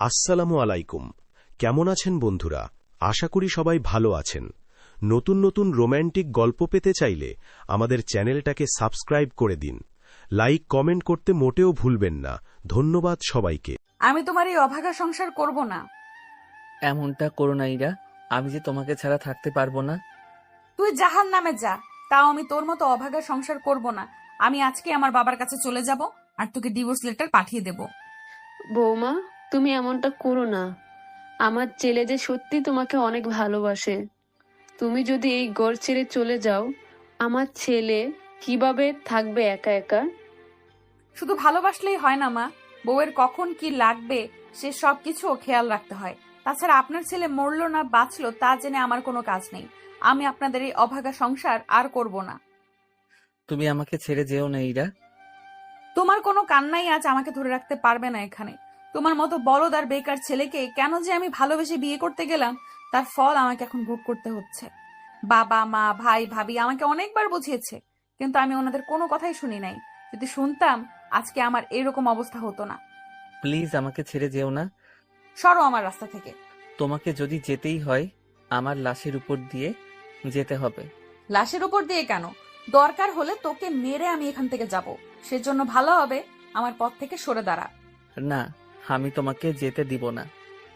আসসালামু আলাইকুম। কেমন আছেন বন্ধুরা? আশা করি সবাই ভালো আছেন। নতুন নতুন রোম্যান্টিক গল্প পেতে চাইলে আমাদের চ্যানেলটাকে সাবস্ক্রাইব করে দিন। লাইক কমেন্ট করতে মোটেও ভুলবেন না। ধন্যবাদ সবাইকে। আমি তোমার এই অভাগা সংসার করব না। এমনটা করো না ইরা, আমি যে তোমাকে ছাড়া থাকতে পারবো না। তুই জাহান্নামে যা, তাও আমি তোর মতো অভাগা সংসার করব না। আমি আজকে আমার বাবার কাছে চলে যাব আর তোকে ডিভোর্স লেটার পাঠিয়ে দেব। বৌমা, তুমি এমনটা করো না। আমার ছেলে যে সত্যি তোমাকে অনেক ভালোবাসে। তুমি যদি এই ঘর ছেড়ে চলে যাও, আমার ছেলে কিভাবে থাকবে একা একা? শুধু ভালোবাসলেই হয় না মা, বউয়ের কখন কি লাগবে সে সব কিছু খেয়াল রাখতে হয়। তাছাড়া আপনার ছেলে মরলো না বাঁচলো তা জেনে আমার কোনো কাজ নেই। আমি আপনাদের এই অভাগা সংসার আর করব না। তুমি আমাকে ছেড়ে যেও না ইরা। তোমার কোনো কান্নাই আজ আমাকে ধরে রাখতে পারবে না এখানে। তোমার মতো বলদ আর বেকার ছেলেকে কেন যে আমি ভালোবেসে বিয়ে করতে গেলাম তার ফল আমাকে এখন ভোগ করতে হচ্ছে। বাবা মা ভাই ভাবি আমাকে অনেকবার বুঝিয়েছে, কিন্তু আমি ওনাদের কোনো কথাই শুনি নাই। যদি শুনতাম আজকে আমার এরকম অবস্থা হতো না। প্লিজ আমাকে ছেড়ে যেও না। সরো আমার রাস্তা থেকে। তোমাকে যদি যেতেই হয় আমার লাশের উপর দিয়ে যেতে হবে। লাশের উপর দিয়ে কেন? দরকার হলে তোকে মেরে আমি এখান থেকে যাব। সেজন্য ভালো হবে আমার পথ থেকে সরে দাঁড়া। না, আমি তোমাকে যেতে দিব না।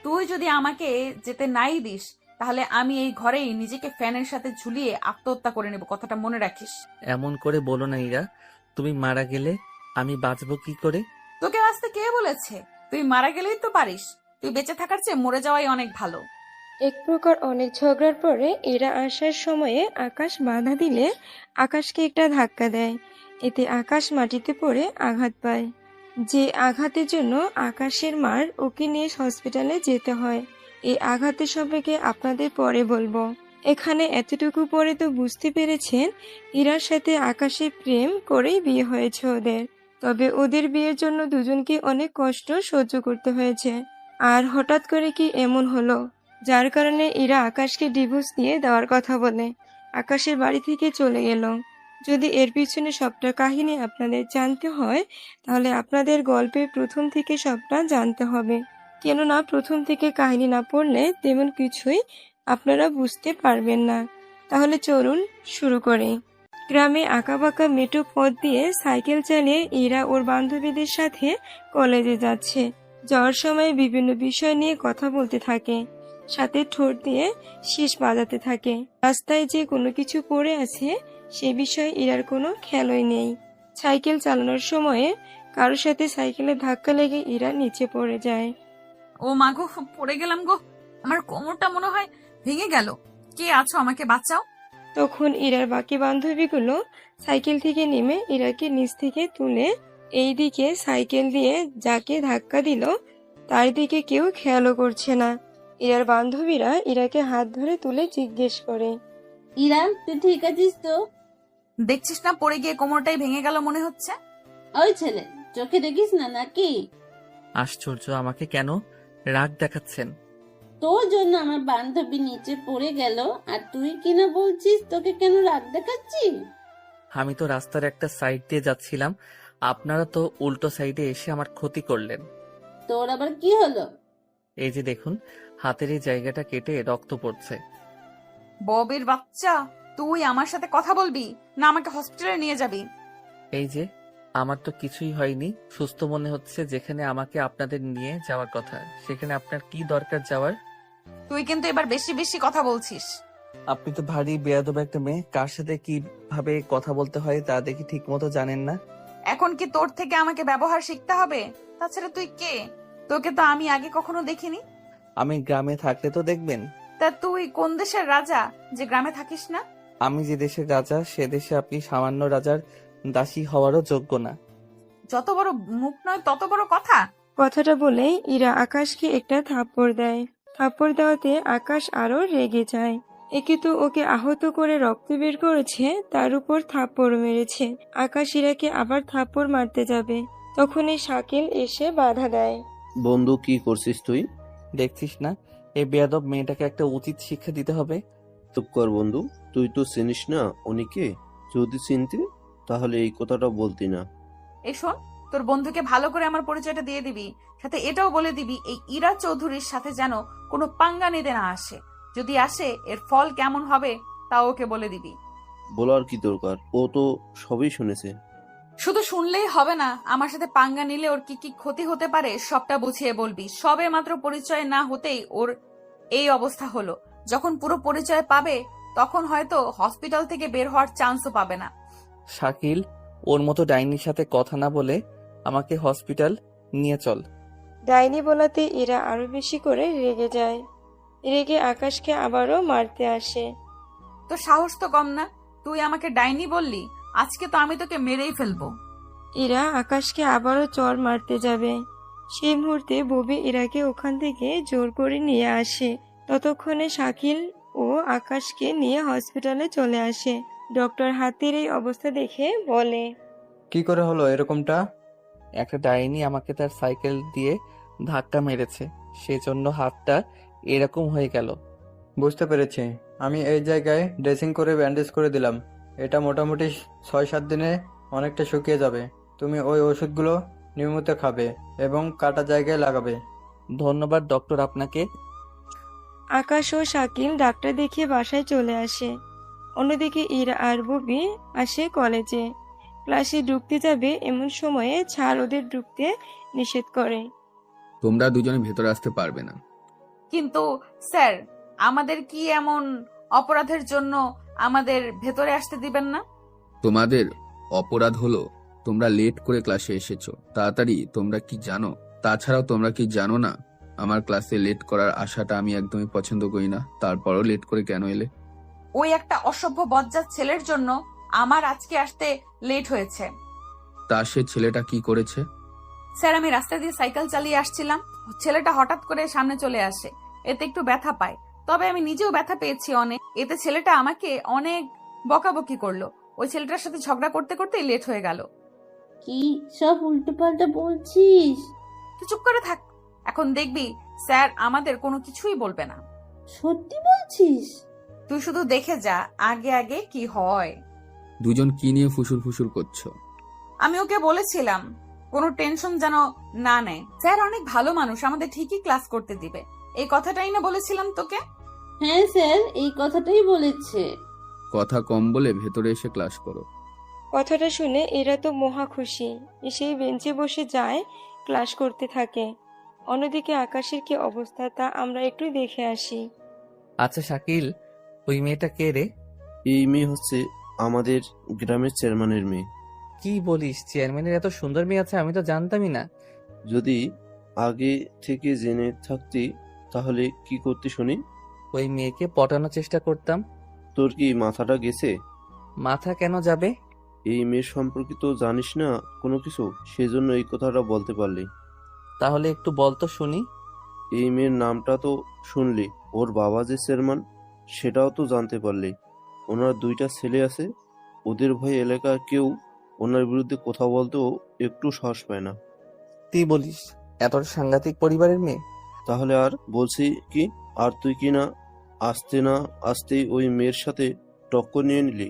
তুই যদি আমাকে যেতে নাই দিস তাহলে আমি এই ঘরেই নিজেকে ফ্যানের সাথে ঝুলিয়ে আত্মহত্যা করে নেব, কথাটা মনে রাখিস। এমন করে বলো না ইরা, তুমি মারা গেলে আমি বাঁচবো কি করে? তোকে বাঁচতে কে বলেছে? তুই মারা গেলেই তো পারিস। তুই বেঁচে থাকার চেয়ে মরে যাওয়াই অনেক ভালো। এক প্রকার অনেক ঝগড়ার পরে এরা আসার সময়ে আকাশ বাধা দিলে আকাশকে একটা ধাক্কা দেয়। এতে আকাশ মাটিতে পড়ে আঘাত পায়। যে আঘাতের জন্য আকাশের মার ওকে নিয়ে হসপিটালে যেতে হয়। এই আঘাতের সম্পর্কে আপনাদের পরে বলবো। এখানে এতটুকু পরে তো বুঝতে পেরেছেন ইরার সাথে আকাশের প্রেম করেই বিয়ে হয়েছে ওদের। তবে ওদের বিয়ের জন্য দুজনকে অনেক কষ্ট সহ্য করতে হয়েছে। আর হঠাৎ করে কি এমন হলো যার কারণে এরা আকাশকে ডিভোর্স দিয়ে দেওয়ার কথা বলে আকাশের বাড়ি থেকে চলে গেল। যদি এর পিছনে সবটা কাহিনী আপনাদের জানতে হয় তাহলে আপনাদের গল্পের প্রথম থেকে সবটা জানতে হবে। কেননা প্রথম থেকে কাহিনী না পড়লে তেমন কিছুই আপনারা বুঝতে পারবেন না। তাহলে চলুন শুরু করি। গ্রামে আঁকাবাঁকা মেঠো পথ দিয়ে সাইকেল চালিয়ে এরা ওর বান্ধবীদের সাথে কলেজে যাচ্ছে। যাওয়ার সময় বিভিন্ন বিষয় নিয়ে কথা বলতে থাকে, সাথে ঠোঁট দিয়ে শীষ বাজাতে থাকে। রাস্তায় যে কোনো কিছু পড়ে আছে সে বিষয়ে ইরার কোনো খেয়ালই নেই। সাইকেল চালানোর সময়ে কারোর সাথে সাইকেলে ধাক্কা লেগে ইরা নিচে পড়ে যায়। ও মা গো, পড়ে গেলাম গো। আমার কোমরটা মনে হয় ভেঙে গেল। কে আছো, আমাকে বাঁচাও। তখন ইরার বাকি বান্ধবীগুলো সাইকেল থেকে নেমে ইরাকে নিচ থেকে তুলে এই দিকে সাইকেল দিয়ে যাকে ধাক্কা দিল তার দিকে কেউ খেয়ালও করছে না। ইরার বান্ধবীরা ইরাকে হাত ধরে তুলে জিজ্ঞেস করে, ইরা, তুই ঠিক আছিস তো? দেখছিস না পড়ে গিয়ে কোমরটাই ভেঙে গেল মনে হচ্ছে। ওই ছেলে, চোখে দেখিস না নাকি? আশ্চর্য, আমাকে কেন রাগ দেখাচ্ছেন? তোর জন্য আমার বান্ধবী নিচে পড়ে গেল আর তুই কিনা বলছিস তোকে কেন রাগ দেখাচ্ছি? আমি তো রাস্তার একটা সাইড দিয়ে যাচ্ছিলাম, আপনারা তো উল্টো সাইডে এসে আমার ক্ষতি করলেন। তোর আবার কি হলো? এই যে দেখুন, হাতের এই জায়গাটা কেটে রক্ত পড়ছে। ববের বাচ্চা, তুই আমার সাথে কথা বলবি না আমাকে হসপিটালে নিয়ে যাবি? এই যে, আমার তো কিছুই হয়নি, সুস্থ মনে হচ্ছে। যেখানে আমাকে আপনাদের নিয়ে যাওয়ার কথা সেখানে আপনার কি দরকার যাওয়ার? তুই কিন্তু এবার বেশি বেশি কথা বলছিস। আপনি তো ভারী বেয়াদব একটা মেয়ে, কার সাথে কিভাবে কথা বলতে হয় তা দেখি ঠিক মতো জানেন না। এখন কি তোর থেকে আমাকে ব্যবহার শিখতে হবে? তাছাড়া তুই কে? তোকে তো আমি আগে কখনো দেখিনি। আমি গ্রামে থাকলে তো দেখবেন। তা তুই কোন দেশের রাজা যে গ্রামে থাকিস না? আমি যে দেশের রাজা সে দেশে আপনি সামান্য রাজার দাসী হওয়ারও যোগ্য না। যত বড় মুখ নয় তত বড় কথা। কথাটা বলেই ইরা আকাশকে একটা থাপ্পড় দেয়। থাপ্পড় দেওয়াতে আকাশ আরো রেগে যায়। একে তো ওকে আহত করে রক্ত বের করেছে, তার উপর থাপ্পড় মেরেছে। আকাশ ইরাকে আবার থাপ্পড় মারতে যাবে, তখনই শাকিল এসে বাধা দেয়। বন্ধু, কি করছিস তুই? দেখছিস না, এই বেয়াদব মেয়েটাকে একটা উচিত শিক্ষা দিতে হবে। চুপ কর বন্ধু, তুই তো চিনিস না উনিকে। যদি চিনতি তাহলে এই কথাটা বলতি না। এই শোন, তোর বন্ধুকে ভালো করে আমার পরিচয়টা দিয়ে দিবি, সাথে এটাও বলে দিবি এই ইরা চৌধুরীর সাথে যেন কোনো পাঙ্গা নিতে না আসে। যদি আসে এর ফল কেমন হবে তাও ওকে বলে দিবি। বলার কি দরকার, ও তো সবই শুনেছে। শুধু শুনলেই হবে না, আমার সাথে পাঙ্গা নিলে ওর কি কি ক্ষতি হতে পারে সবটা বুঝিয়ে বলবি। সবে মাত্র পরিচয় না হতেই ওর এই অবস্থা হলো। যখন পুরো পরিচয় পাবে তখন হয়তো হসপিটাল থেকে বের হওয়ার চান্সও পাবে না। শাকিল, ওর মতো ডাইনির সাথে কথা না বলে আমাকে হসপিটাল নিয়ে চল। ডাইনি বলাতে এরা আরো বেশি করে রেগে যায়। রেগে আকাশকে আবারও মারতে আসে। তো সাহস তো কম না, তুই আমাকে ডাইনি বললি, আজকে তো আমি তোকে মেরেই ফেলবো। এরা আকাশকে আবারও চড় মারতে যাবে। সেই মুহূর্তে ববি ইরাকে ওখান থেকে জোর করে নিয়ে আসে। ততক্ষণে শাকিল ও আকাশকে নিয়ে হসপিটালে চলে আসে। ডক্টর হাতের এই অবস্থা দেখে বলে, কি করে হলো এরকমটা? একটা ডাইনি আমাকে তার সাইকেল দিয়ে ধাক্কা মেরেছে, সেজন্য হাতটা এরকম হয়ে গেল। বুঝতে পেরেছি। আমি এই জায়গায় ড্রেসিং করে ব্যান্ডেজ করে দিলাম। এটা মোটামুটি 6-7 দিনে অনেকটা শুকিয়ে যাবে। তুমি ওই ওষুধগুলো নিয়মিত খাবে এবং কাটা জায়গায় লাগাবে। ধন্যবাদ ডক্টর আপনাকে। আকাশ ও শাকিল ডাক্তার দেখিয়ে বাসায় চলে আসে। অন্যদিকে ইরা আর ববি আসে কলেজে। ক্লাসে ঢুকতে যাবে এমন সময়ে ছাড় ওদের ঢুকতে নিষেধ করে। তোমরা দুজনে ভেতরে আসতে পারবে না। কিন্তু স্যার, আমাদের কি এমন অপরাধের জন্য আমাদের ভেতরে আসতে দিবেন না? তোমাদের অপরাধ হলো তোমরা লেট করে ক্লাসে এসেছো। তাড়াতাড়ি, তোমরা কি জানো? তাছাড়াও তোমরা কি জানো না আমার ক্লাসে লেট করার আশাটা আমি একদমই পছন্দ করি না। তারপরও লেট করে কেন এলে? ওই একটা অসভ্য বজ্জাত ছেলের জন্য আমার আজকে আসতে লেট হয়েছে। তা সে ছেলেটা কি করেছে? স্যার, আমি রাস্তা দিয়ে সাইকেল চালিয়ে আসছিলাম, ছেলেটা হঠাৎ করে সামনে চলে আসে, এতে একটু ব্যথা পায়। তবে আমি নিজেও ব্যথা পেয়েছি অনেক। এতে ছেলেটা আমাকে অনেক বকাবকি করলো। ওই ছেলেটার সাথে ঝগড়া করতে করতে লেট হয়ে গেল। কি সব উল্টোপাল্টা বলছিস? তুই চুপ করে থাক, এখন দেখবি স্যার আমাদের কোনো কিছুই বলবে না। সত্যি বলছিস? তুই শুধু দেখে যা আগে আগে কি হয়। দুজন কি নিয়ে ফুসুর ফুসুর করছো? আমি ওকে বলেছিলাম কোনো টেনশন যেন না নেয়। স্যার অনেক ভালো মানুষ, আমাদের ঠিকই ক্লাস করতে দিবে, এই কথাটাই না বলেছিলাম তোকে? হ্যাঁ স্যার, এই কথাটাই বলেছে। কথা কম বলে ভেতরে এসে ক্লাস করো। কথাটা শুনে এরা তো মহা খুশি। এসেই বেঞ্চে বসে যায়, ক্লাস করতে থাকে। অন্যদিকে আকাশের কি অবস্থা তা আমরা একটু দেখে আসি। আচ্ছা শাকিল, ওই মেয়েটা কে রে? এই মেয়ে হচ্ছে আমাদের গ্রামের চেয়ারম্যানের মেয়ে। কি বলিস, চেয়ারম্যানের এত সুন্দর মেয়ে আছে? আমি তো জানতামই না। যদি আগে থেকে জেনে থাকতি তাহলে কি করতে শুনি? ওই মেয়েকে পটানোর চেষ্টা করতাম। তোর কি মাথাটা গেছে? মাথা কেন যাবে? এই মেয়ের সম্পর্কে তো জানিস না কোনো কিছু, সেজন্য এই কথাটা বলতে পারলি। তাহলে একটু বল তো শুনি। এই মেয়ের নামটা তো শুনলি, ওর বাবা যে চেয়ারম্যান সেটাও তো জানতে পারলি। ওনার 2টা ছেলে আছে, ওদের ভয়ে এলাকার কেউ ওনার বিরুদ্ধে কথা বলতেও একটু সাহস পায় না। তুই বলিস এতটা সাংঘাতিক পরিবারের মেয়ে? তাহলে আর বলছি কি, আর তুই কি না আসতেই ওই মেয়ের সাথে টক্কর নিয়ে নিলি।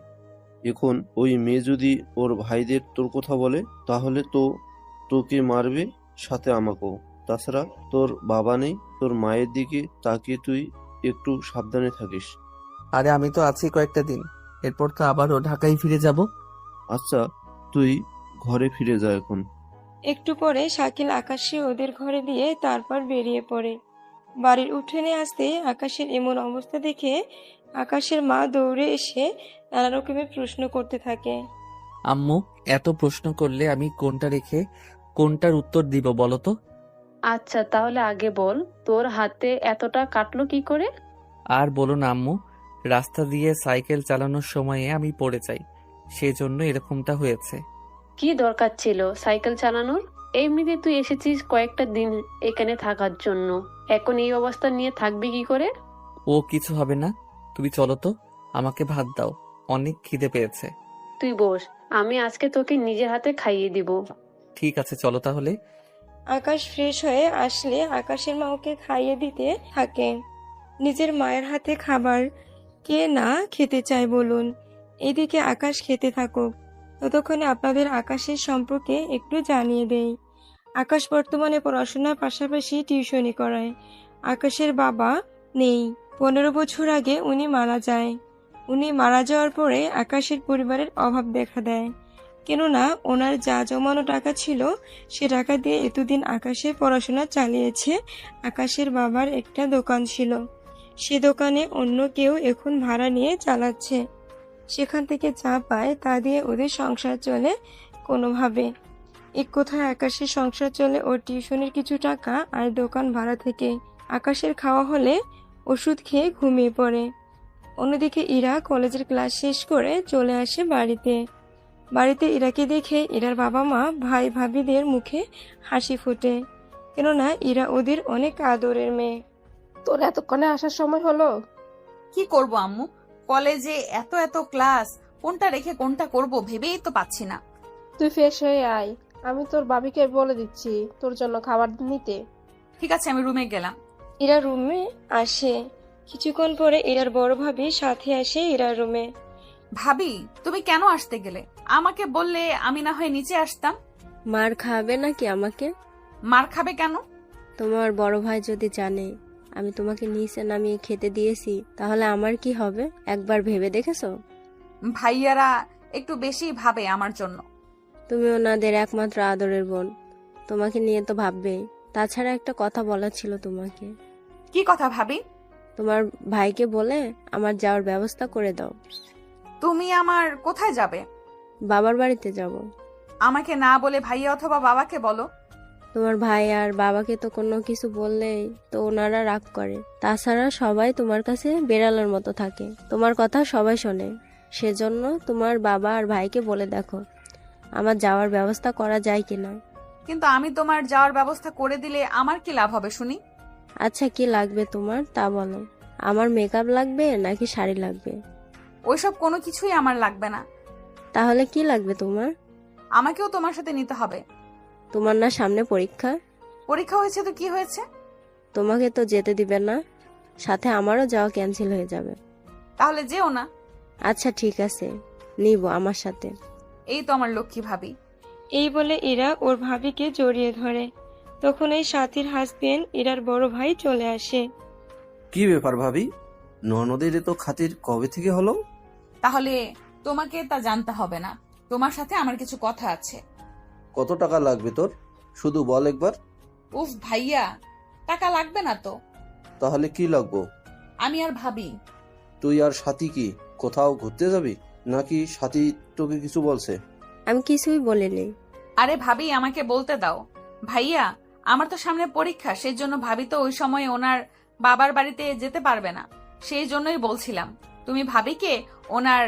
এখন ওই মেয়ে যদি ওর ভাইদের তোর কথা বলে তাহলে তো তোকে মারবে, সাথে আমাকেও। তাছাড়া তোর বাবা নেই, তোর মায়ের দিকে তাকিয়ে তুই একটু সাবধানে থাকিস। আরে আমি তো আছি কয়েকটা দিন, এরপর তো আবারও ঢাকায় ফিরে যাব। আচ্ছা, তুই ঘরে ফিরে যা এখন। একটু পরে শাকিল আকাশকে ওদের ঘরে দিয়ে তারপর বেরিয়ে পড়ে। বাড়ির উঠোনে আসতে আকাশের এমন অবস্থা দেখে আকাশের মা দৌড়ে এসে নানা রকমের প্রশ্ন করতে থাকে। আম্মু, এত প্রশ্ন করলে আমি কোনটা রেখে কোনটার উত্তর দিব বলো তো? আচ্ছা তাহলে আগে বল, তোর হাতে এতটা কাটলো কি করে? আর বলো না আম্মু, রাস্তা দিয়ে সাইকেল চালানোর সময়ে আমি পড়ে যাই, সেজন্য এরকমটা হয়েছে। কি দরকার ছিল সাইকেল চালানোর? এমনিতে তুই এসেছিস কয়েকটা দিন এখানে থাকার জন্য, এখন এই অবস্থা নিয়ে থাকবি কি করে? ও কিছু হবে না, তুমি চলো তো, আমাকে ভাত দাও, অনেক খিদে পেয়েছে। তুই বস, আমি আজকে তোকে নিজের হাতে খাইয়ে দিব। ঠিক আছে চলো তাহলে। আকাশ ফ্রেশ হয়ে আসলে আকাশের মা ওকে খাইয়ে দিতে থাকে। নিজের মায়ের হাতে খাবার কে না খেতে চায় বলুন। এদিকে আকাশ খেতে থাকুক। ততক্ষণে আপনাদের আকাশের সম্পর্কে একটু জানিয়ে দেই। আকাশ বর্তমানে পড়াশোনার পাশাপাশি টিউশনি করায়। আকাশের বাবা নেই। 15 বছর আগে উনি মারা যায়। উনি মারা যাওয়ার পরে আকাশের পরিবারের অভাব দেখা দেয়। কেননা ওনার যা জমানো টাকা ছিল সে টাকা দিয়ে এতদিন আকাশের পড়াশোনা চালিয়েছে। আকাশের বাবার একটা দোকান ছিল, সে দোকানে অন্য কেউ এখন ভাড়া নিয়ে চালাচ্ছে। সেখান থেকে যা পায় তা দিয়ে ওদের সংসার চলে কোনোভাবে। এক কথায় আকাশের সংসার চলে ওর টিউশনের কিছু টাকা আর দোকান ভাড়া থেকে। আকাশের খাওয়া হলে ওষুধ খেয়ে ঘুমিয়ে পড়ে। অন্যদিকে ইরা কলেজের ক্লাস শেষ করে চলে আসে বাড়িতে ইরাকে দেখে ইরার বাবা মা ভাই ভাবিদের মুখে হাসি ফোটে, কেননা ইরা ওদের অনেক আদরের মেয়ে। তোর এতক্ষণে আসার সময় হলো? কি করব আম্মু, কলেজে এত এত ক্লাস, কোনটা রেখে কোনটা করব ভেবেই তো পাচ্ছি না। তুই ফ্রেশ হয়ে আয়, আমি তোর ভাবিকে বলে দিচ্ছি তোর জন্য খাবার নিতে। ঠিক আছে, আমি রুমে গেলাম। ইরা রুমে আসে। কিছুক্ষণ পরে ইরার বড় ভাবি সাথে আসে ইরার রুমে। ভাবি, তুমি কেন আসতে গেলে? আমাকে বললে আমি না হয় নিচে আসতাম। মার খাবে নাকি আমাকে? মার খাবে কেন? তোমার বড় ভাই যদি জানে আমি তোমাকে নিচে নামিয়ে খেতে দিয়েছি তাহলে আমার কি হবে একবার ভেবে দেখেছো? ভাইয়ারা একটু বেশি ভাবে আমার জন্য। তুমি ওনাদের একমাত্র আদরের বোন, তোমাকে নিয়ে তো ভাববেই। তাছাড়া একটা কথা বলার ছিল তোমাকে। কি কথা ভাবি? তোমার ভাইকে বলে আমার যাওয়ার ব্যবস্থা করে দাও। তুমি আমার কোথায় যাবে? বাবার বাড়িতে যাব। আমাকে না বলে ভাইয়া অথবা বাবাকে বলো। তোমার ভাই আর বাবাকে তো কোনো কিছু বললেই তো ওনারা রাগ করে। তাছাড়া সবাই তোমার কাছে বেড়ালের মতো থাকে, তোমার কথা সবাই শোনে। সেজন্য তোমার বাবা আর ভাইকে বলে দেখো আমার যাওয়ার ব্যবস্থা করা যায় কিনা। কিন্তু আমি তোমার যাওয়ার ব্যবস্থা করে দিলে আমার কি লাভ হবে শুনি? আচ্ছা, কি লাগবে তোমার তা বলো। আমার মেকআপ লাগবে নাকি শাড়ি লাগবে? ওইসব কোনো কিছুই আমার লাগবে না। তাহলে কি লাগবে তোমার? আমাকেও তোমার সাথে নিতে হবে। তোমার না সামনে পরীক্ষা? পরীক্ষা হয়েছে তো কি হয়েছে? তোমাকে তো যেতে দিবে না, সাথে আমারও যাওয়া ক্যান্সেল হয়ে যাবে। তাহলে যেও না। আচ্ছা ঠিক আছে, নিব আমার সাথে। এই তো আমার লক্ষ্মী ভাবি। এই বলে ইরা ওর ভাবিকে জড়িয়ে ধরে। তখন এই সাথীর হাসবেন্ড ইরার বড় ভাই চলে আসে। কি ব্যাপার ভাবি, ননদের এত খাতির কবে থেকে হলো? তাহলে তোমাকে তা জানতে হবে না, তোমার সাথে আমার কিছু কথা আছে। কত টাকা লাগবে তোর, শুধু বল একবার। উফ ভাইয়া, টাকা লাগবে না তো। তাহলে কি লাগবো? আমি আর ভাবি। তুই আর সাথী কি কোথাও ঘুরতে যাবি নাকি সাথী তোকে কিছু বলছে? আমি কিছুই বলিনি। আরে ভাবি, আমাকে বলতে দাও। ভাইয়া, আমার তো সামনে পরীক্ষা, সেই জন্য ভাবি তো ওই সময় ওনার বাবার বাড়িতে যেতে পারবে না। সেই জন্যই বলছিলাম তুমি ভাবিকে ওনার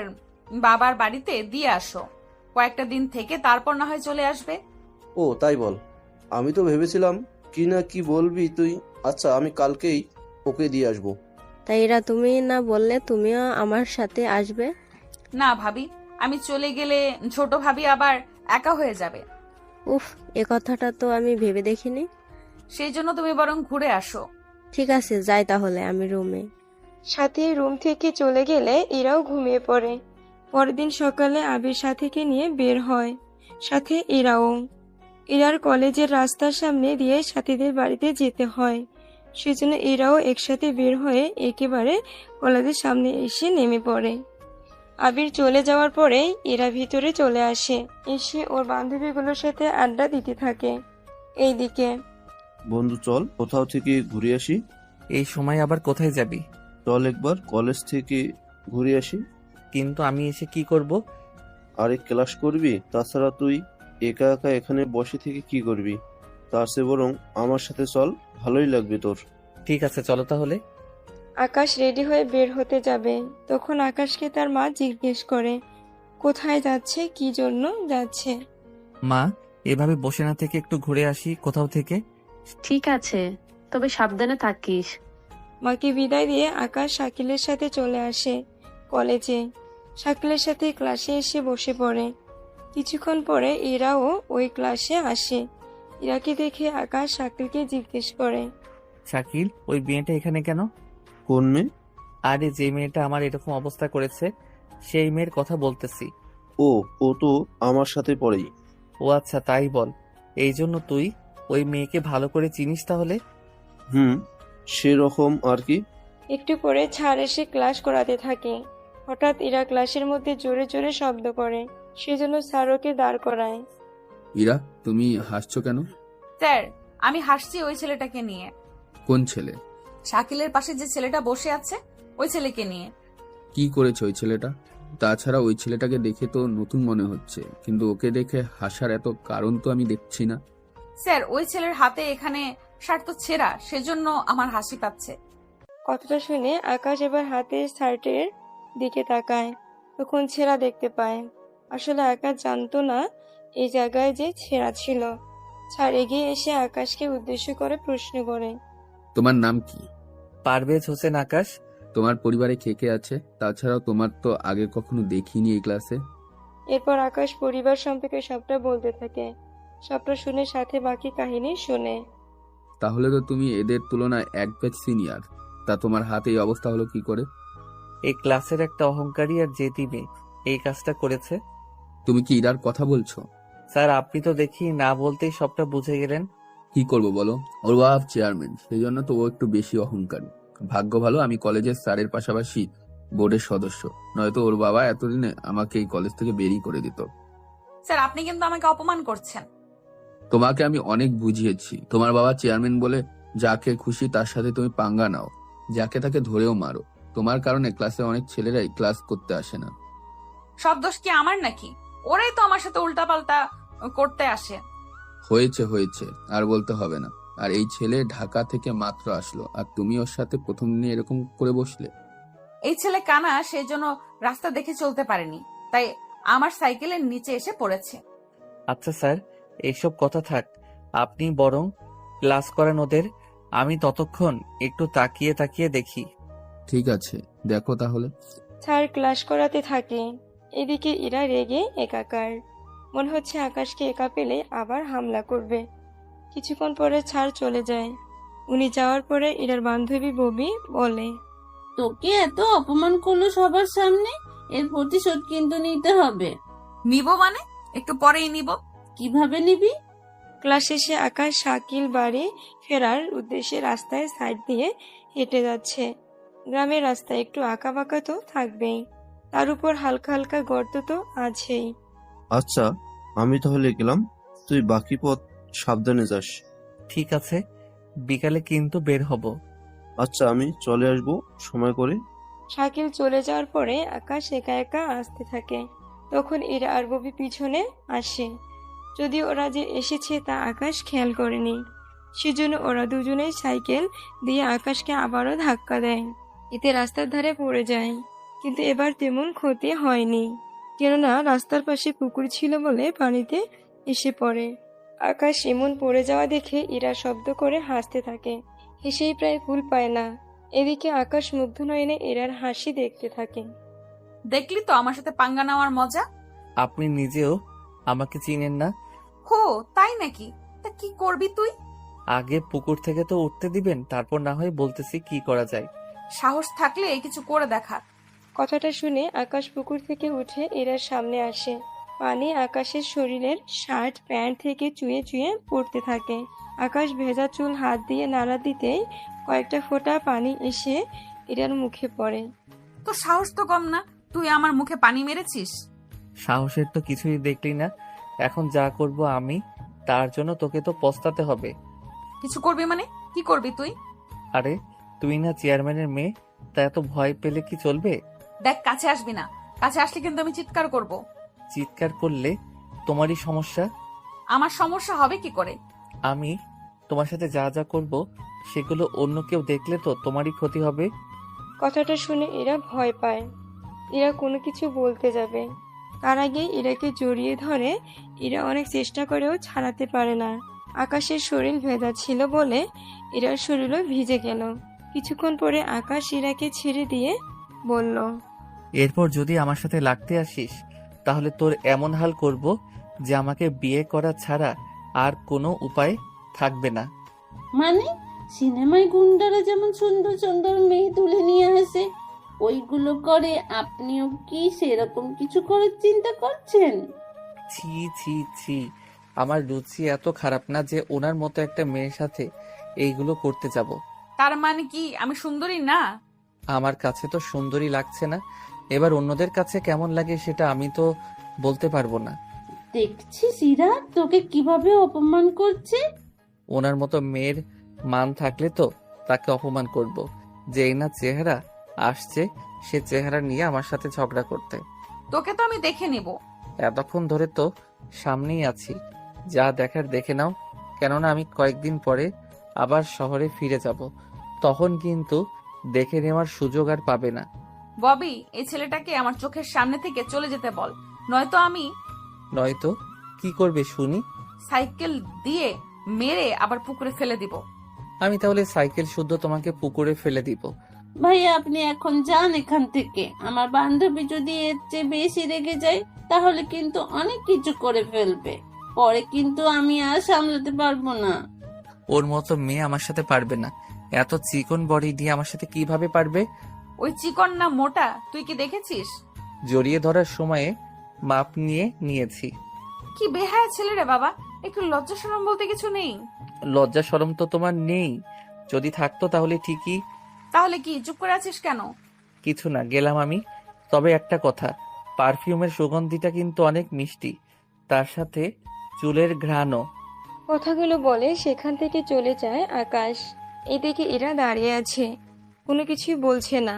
বাবার বাড়িতে দিয়ে আসো, কয়েকটা দিন থেকে তারপর না হয় চলে আসবে। ও তাই বল, আমি তো ভেবেছিলাম কি না কি বলবি তুই। আচ্ছা, আমি কালকেই ওকে দিয়ে আসবো। তাই এরা তুমি না বললে তুমিও আমার সাথে আসবে? না ভাবি, আমি চলে গেলে ছোট ভাবি আবার একা হয়ে যাবে। উফ, এ কথাটা তো আমি ভেবে দেখিনি। সেই জন্য তুমি বরং ঘুরে আসো। ঠিক আছে, যাই তাহলে আমি রুমে। সাথী রুম থেকে চলে গেলে ইরাও ঘুমিয়ে পড়ে। পরের দিন সকালে আবির সাথীকে নিয়ে বের হয়, সাথে ইরাও। ইরার কলেজের রাস্তার সামনে দিয়ে সাথীদের বাড়িতে যেতে হয়, সেজন্য ইরাও একসাথে বের হয়ে একেবারে কলেজের সামনে এসে নেমে পড়ে। আবির চলে যাওয়ার পরে ইরা ভিতরে চলে আসে, এসে ওর বান্ধবীগুলোর সাথে আড্ডা দিতে থাকে। এইদিকে বন্ধু চল কোথাও থেকে ঘুরে আসি। এই সময় আবার কোথায় যাবি? চল একবার কলেজ থেকে ঘুরে আসি। কিন্তু আমি এসে কি করব? আরে ক্লাস করবি, তাছাড়া তুই একা একা এখানে বসে থেকে কি করবি? তার চেয়ে বরং আমার সাথে চল, ভালোই লাগবে তোর। ঠিক আছে, চলো তাহলে। আকাশ রেডি হয়ে বের হতে যাবে, তখন আকাশকে তার মা জিজ্ঞেস করে কোথায় যাচ্ছে, কি জন্য যাচ্ছে। মা, এভাবে বসে না থেকে একটু ঘুরে আসি কোথাও থেকে। ঠিক আছে, তবে সাবধানে থাকিস। মাকে বিদায় দিয়ে আকাশ শাকিলের সাথে চলে আসে কলেজে। শাকিলের সাথে ক্লাসে এসে বসে পড়ে। কিছুক্ষণ পরে ইরাও ওই ক্লাসে আসে। ইরাকে দেখে আকাশ শাকিলকে জিজ্ঞেস করে, শাকিল, ওই মেয়েটা এখানে কেন? কোন মেয়ে? আরে যে মেয়েটা আমার এরকম অবস্থা করেছে সেই মেয়ের কথা বলতেছি। ও তো আমার সাথে পড়েই। ও আচ্ছা, তাই বল। এই জন্য তুই ওই মেয়েকে ভালো করে চিনিস তাহলে? হুম, সেরকম আর কি। একটু পরে ছাড় এসে ক্লাস করাতে থাকে। হঠাৎ ইরা ক্লাসের মধ্যে জোরে জোরে শব্দ করে, সেজন্য স্যার ওকে দাঁড় করায়। ইরা, তুমি হাসছো কেন? স্যার, আমি হাসছি ওই ছেলেটাকে নিয়ে। কোন ছেলে? শাকিলের পাশে যে ছেলেটা বসে আছে, ওই ছেলেকে নিয়ে। কি করেছে ওই ছেলেটা? তাছাড়া ওই ছেলেটাকে দেখে তো নতুন মনে হচ্ছে, কিন্তু ওকে দেখে হাসার এত কারণ তো আমি দেখছি না। স্যার, ওই ছেলের হাতে এখানে শার্ট তো ছেঁড়া, সেজন্য আমার হাসি পাচ্ছে। কথাটা শুনে আকাশ এবার হাতের শার্টের দিকে তাকায়, তখন ছেঁড়া দেখতে পায়। আসলে আকাশ জানতো না এই জায়গায় যে ছেঁড়া ছিল। ছাড় এগিয়ে এসে আকাশকে উদ্দেশ্য করে প্রশ্ন করে। তোমার নাম কি? পারভেজ হোসেন আকাশ। তোমার পরিবারে কে কে আছে? তাছাড়াও তোমার তো আগে কখনো দেখিনি এই ক্লাসে। এরপর আকাশ পরিবার সম্পর্কে সবটা বলতে থাকে। সবটা শুনে সাথে বাকি কাহিনী শোনে। তাহলে তো তুমি এদের তুলনায় এক ব্যাচ সিনিয়র। তা তোমার হাতে এই অবস্থা হলো কি করে? এই ক্লাসের একটা অহংকারী আর জেদি মেয়ে এই কাজটা করেছে। তুমি কি ইরার কথা বলছো? স্যার, আপনি তো দেখি না বলতেই সবটা বুঝে গেলেন। কি করবো বলো, ওর বাপ চেয়ারম্যান, সেই জন্য তো ও একটু বেশি অহংকারী। ভাগ্য ভালো আমি কলেজের স্যারের পাশাপাশি বোর্ডের সদস্য, নয়তো ওর বাবা এতদিনে আমাকে এই কলেজ থেকে বেরিয়ে করে দিত। স্যার, আপনি কিন্তু আমাকে অপমান করছেন। তোমাকে আমি অনেক বুঝিয়েছি, তোমার বাবা চেয়ারম্যান বলে যাকে খুশি তার সাথে তুমি পাঙ্গা নাও, যাকে তাকে ধরেও মারো। তোমার কারণে ক্লাসে অনেক ছেলেরাই ক্লাস করতে আসে না। সব দোষ কি আমার নাকি? ওরাই তো আমার সাথে উল্টাপাল্টা করতে আসে। হয়েছে হয়েছে, আর বলতে হবে না। আর এই ছেলে ঢাকা থেকে মাত্র আসলো, আর তুমি ওর সাথে প্রথম দিনে এরকম করে বসলে। এই ছেলে কানা, সেই জন্য রাস্তা দেখে চলতে পারেনি, তাই আমার সাইকেলের নিচে এসে পড়েছে। আচ্ছা স্যার, এইসব কথা থাক, আপনি বরং ক্লাস করান ওদের। আমি ততক্ষণ একটু তাকিয়ে তাকিয়ে দেখি। ঠিক আছে, দেখো তাহলে। স্যার ক্লাস করাতে থাকে। এদিকে ইরা রেগে একাকার। মনে হচ্ছে আকাশকে একা পেলে আবার হামলা করবে। কিছুক্ষণ পরে ছাড় চলে যায়। উনি যাওয়ার পরে ইরার বান্ধবী ববি বলে, তোকে এত অপমান করলো সবার সামনে, এর প্রতিশোধ কিন্তু নিতে হবে। নিব মানে? একটু পরেই নিব। কিভাবে নিবি? ক্লাস শেষে আকাশ শাকিল বাড়ি ফেরার উদ্দেশ্যে রাস্তায় সাইড দিয়ে হেঁটে যাচ্ছে। গ্রামের রাস্তা একটু আঁকাবাঁকা তো থাকবেই, তার উপর হালকা হালকা গর্ত তো আছেই। আচ্ছা, আমি তাহলে গেলাম, তুই বাকি পথ সাবধানে যাস। ঠিক আছে, বিকালে কিন্তু বের হব। আচ্ছা, আমি চলে আসবো সময় করে। শাকিল চলে যাওয়ার পরে আকাশ একা একা আসতে থাকে। তখন ইরা আর ববি পিছনে আসে। যদি ওরা যে এসেছে তা আকাশ খেয়াল করেনি, সেজন্য ওরা দুজনেই সাইকেল দিয়ে আকাশকে আবারও ধাক্কা দেয়। এতে রাস্তার ধারে পড়ে যায়, কিন্তু এবার তেমন ক্ষতি হয়নি, কেননা রাস্তার পাশে পুকুর ছিল বলে পানিতে এসে পড়ে। আকাশ এমন পড়ে যাওয়া দেখে ইরা শব্দ করে হাসতে থাকে। হেসেই প্রায় কুল পায় না। এদিকে আকাশ মুগ্ধ নয়নে এরার হাসি দেখতে থাকে। দেখলি তো আমার সাথে পাঙ্গা নেওয়ার মজা? আপনি নিজেও আমাকে চিনেন না। হো, তাই নাকি? তা কি করবি তুই? আগে পুকুর থেকে তো উঠতে দিবেন, তারপর না হয় বলতেছি কি করা যায়। সাহস থাকলে কিছু করে দেখা। কথাটা শুনে আকাশ পুকুর থেকে উঠে এরার সামনে আসে। পানি আকাশের শরীরের শার্ট প্যান্ট থেকে চুয়ে চুয়ে পড়তে থাকে। আকাশ ভেজা চুল হাত দিয়ে নাড়া দিতেই কয়েকটা ফোঁটা পানি এসে এরার মুখে পড়ে। তো সাহস তো কম না, তুই আমার মুখে পানি মেরেছিস। সাহসের তো কিছুই দেখলি না। এখন যা করব আমি, তার জন্য তোকে তো পস্তাতে হবে। কিছু করবি মানে? কি করবি তুই? আরে তুই না চেয়ারম্যানের মেয়ে, তা এত ভয় পেলে কি চলবে? দেখ, কাছে আসবি না। কাছে আসলে কিন্তু আমি চিৎকার করব। চিৎকার করলে তোমারই সমস্যা। আমার সমস্যা হবে কি করে? আমি তোমার সাথে যা যা করব সেগুলো অন্য কেউ দেখলে তো তোমারই ক্ষতি হবে। কথাটা শুনে এরা ভয় পায়। এরা কোনো কিছু বলতে যাবে, তার আগে ইরাকে জড়িয়ে ধরে। এরা অনেক চেষ্টা করেও ছাড়াতে পারে না। আকাশের শরীর ভেজা ছিল বলে ইরার শরীরও ভিজে গেল। কিছুক্ষণ পরে আকাশ ইরাকে ছেড়ে দিয়ে বলল, এরপর যদি আমার সাথে লাগতে আসিস তাহলে তোর এমন হাল করব যে আমাকে বিয়ে করা ছাড়া আর কোনো উপায় থাকবে না। মানে সিনেমায় গুন্ডারা যেমন সুন্দর সুন্দর মেয়ে তুলে নিয়ে আসে, ওইগুলো করে আপনিও কি সেরকম কিছু করার চিন্তা করছেন? ছি ছি ছি, আমার রুচি এত খারাপ না যে ওনার মতো একটা মেয়ের সাথে এইগুলো করতে যাব। তার মানে কি আমি সুন্দরী না? আমার কাছে তো সুন্দরী লাগছে না, এবার অন্যদের কাছে কেমন লাগে সেটা আমি তো বলতে পারবো না। দেখছিস ইরা তোকে কিভাবে অপমান করছে। ওনার মতো মেয়ের মান থাকলে তো তাকে অপমান করব, যেই না চেহারা আসছে সে চেহারা নিয়ে আমার সাথে ঝগড়া করতে। তোকে তো আমি দেখে নিব। এতক্ষণ ধরে তো সামনেই আছি, যা দেখার দেখে নাও, কেননা আমি কয়েকদিন পরে আবার শহরে ফিরে যাব, তখন কিন্তু দেখে নেওয়ার সুযোগ আর পাবে না। ববি, এই ছেলেটাকে আমার চোখের সামনে থেকে চলে যেতে বল, নয়তো আমি নয়তো কি করবে শুনি? সাইকেল দিয়ে মেরে আবার পুকুরে ফেলে দিব। আমি তাহলে সাইকেল শুদ্ধ তোমাকে পুকুরে ফেলে দিব। ভাইয়া আপনি এখন যান এখান থেকে। আমার বান্ধবী যদি এর চেয়ে বেশি রেগে যায় তাহলে কিন্তু অনেক কিছু করে ফেলবে, পরে কিন্তু আমি আর সামলাতে পারবো না। ওর মতো মেয়ে আমার সাথে পারবে না, এত চিকন বডি দিয়ে আমার সাথে কিভাবে পারবে? ওই চিকন না মোটা তুই কি দেখেছিস? জড়িয়ে ধরার সময়ে মাপ নিয়ে নিয়েছি। কি বেহায়া ছেলে রে বাবা, একটু লজ্জা শরম বলতে কিছু নেই? লজ্জা শরম তো তোমার নেই, যদি থাকতো তাহলে ঠিকই। তাহলে কি চুপ করে আছিস কেন? কিছু না, গেলাম আমি। তবে একটা কথা, পারফিউমের সুগন্ধিটা কিন্তু অনেক মিষ্টি, তার সাথে চুলের ঘ্রাণও। কথাগুলো বলে সেখান থেকে চলে যায় আকাশ। এদিকে এরা দাঁড়িয়ে আছে, কোনো কিছুই বলছে না,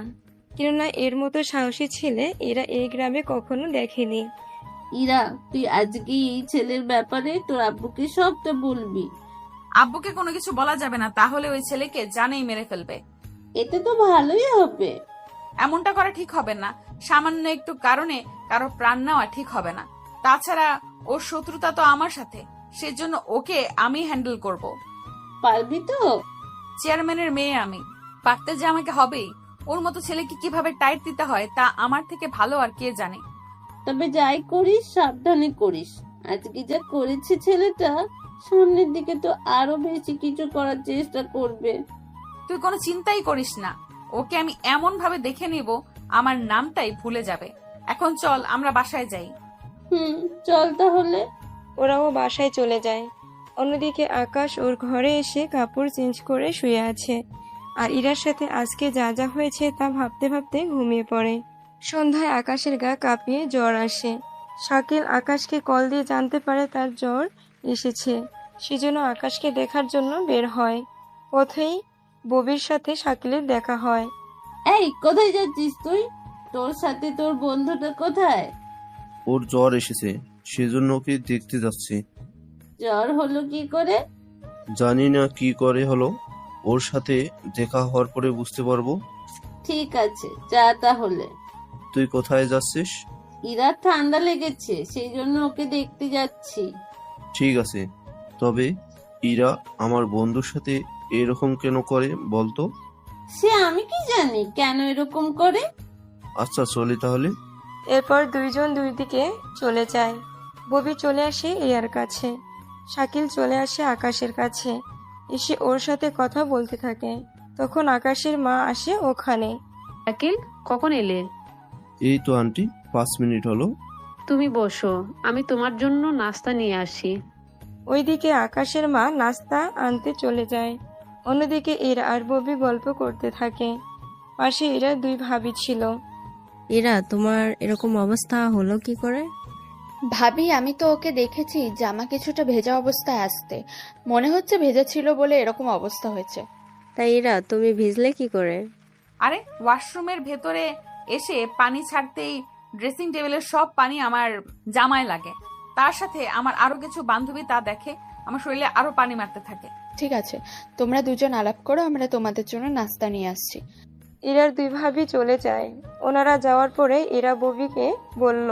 কেননা এর মতো সাহসী ছেলে এরা এই গ্রামে কখনো দেখেনি। ইরা তুই আজকে এই ছেলের ব্যাপারে তোর আব্বুকে সবটা বলবি। আব্বুকে কোনো কিছু বলা যাবে না, তাহলে ওই ছেলেকে জানেই মেরে ফেলবে। এতে তো ভালোই হবে। এমনটা করা ঠিক হবে না, সামান্য একটু কারণে কারো প্রাণ নেওয়া ঠিক হবে না। তাছাড়া ওর শত্রুতা তো আমার সাথে, সেজন্য ওকে আমি হ্যান্ডেল করব। পারবি তো? চেয়ারম্যানের মেয়ে আমি, পারতে যে আমাকে হবেই। ওর মতো ছেলেকে কিভাবে টাইট দিতে হয় তা আমার থেকে ভালো আর কে জানে। তবে যাই করিস সাবধানে করিস। আজকে যা করেছে ছেলেটা, সামনের দিকে তো আরো বেশি কিছু করার চেষ্টা করবে। তুই কোনো চিন্তাই করিস না, ওকে আমি এমন ভাবে দেখে নিব আমার নামটাই ভুলে যাবে। এখন চল আমরা বাসায় যাই। চল তাহলে। ওরাও বাসায় চলে যায়। অন্যদিকে আকাশ ওর ঘরে এসে কাপড় চেঞ্জ করে শুয়ে আছে, আর ইরার সাথে আজকে যা যা হয়েছে তা ভাবতে ভাবতে ঘুমিয়ে পড়ে। সন্ধ্যায় আকাশের গা কাঁপিয়ে জ্বর আসে। শাকিল আকাশকে কল দিয়ে জানতে পারে তার জ্বর এসেছে, সেজন্য আকাশকে দেখার জন্য বের হয়। পথেই ববির সাথে শাকিলের দেখা হয়। এই কোথায় যাচ্ছিস তুই? তোর সাথে তোর বন্ধুটা কোথায়? ওর জ্বর এসেছে, সেজন্য ওকে দেখতে যাচ্ছি। জ্বর হলো কি করে? জানি না কি করে হলো, ওর সাথে দেখা হওয়ার পরে বুঝতে পারবো। ঠিক আছে যা তাহলে। তুই কোথায় যাচ্ছিস? ইরার ঠান্ডা লেগেছে, সেই জন্য ওকে দেখতে যাচ্ছি। ঠিক আছে, তবে ইরা আমার বন্ধুর সাথে এরকম কেন করে বলতো? সে আমি কি জানি কেন এরকম করে। আচ্ছা চলি তাহলে। এরপর দুইজন দুই দিকে চলে যায়। ববি চলে আসে ইরার কাছে, শাকিল চলে আসে আকাশের কাছে, এসে ওর সাথে কথা বলতে থাকে। তখন আকাশের মা আসে ওখানে। শাকিল, কখন এলে? এই তো আন্টি, 5 মিনিট হলো। তুমি বসো, আমি তোমার জন্য নাস্তা নিয়ে আসি। ওইদিকে আকাশের মা নাস্তা আনতে চলে যায়। অন্যদিকে এরা আর ববি গল্প করতে থাকে। পাশে এরা দুই ভাবি ছিল। এরা তোমার এরকম অবস্থা হলো কি করে? ভাবি, আমি তো ওকে দেখেছি জামা কিছুটা ভেজা অবস্থায় আসতে, মনে হচ্ছে ভেজা ছিল বলে এরকম অবস্থা হয়েছে। তাই এরা তুমি ভিজলে কি করে? আরে ওয়াশরুমের ভেতরে এসে পানি ছাড়তেই ড্রেসিং টেবিলের সব পানি আমার জামায় লাগে। তার সাথে আমার আরো কিছু বান্ধবী তা দেখে আমার শরীরে আরো পানি মারতে থাকে। ঠিক আছে, তোমরা দুজন আলাপ করো, আমরা তোমাদের জন্য নাস্তা নিয়ে আসছি। এরার দুই ভাবি চলে যায়। ওনারা যাওয়ার পরে এরা ববিকে বলল,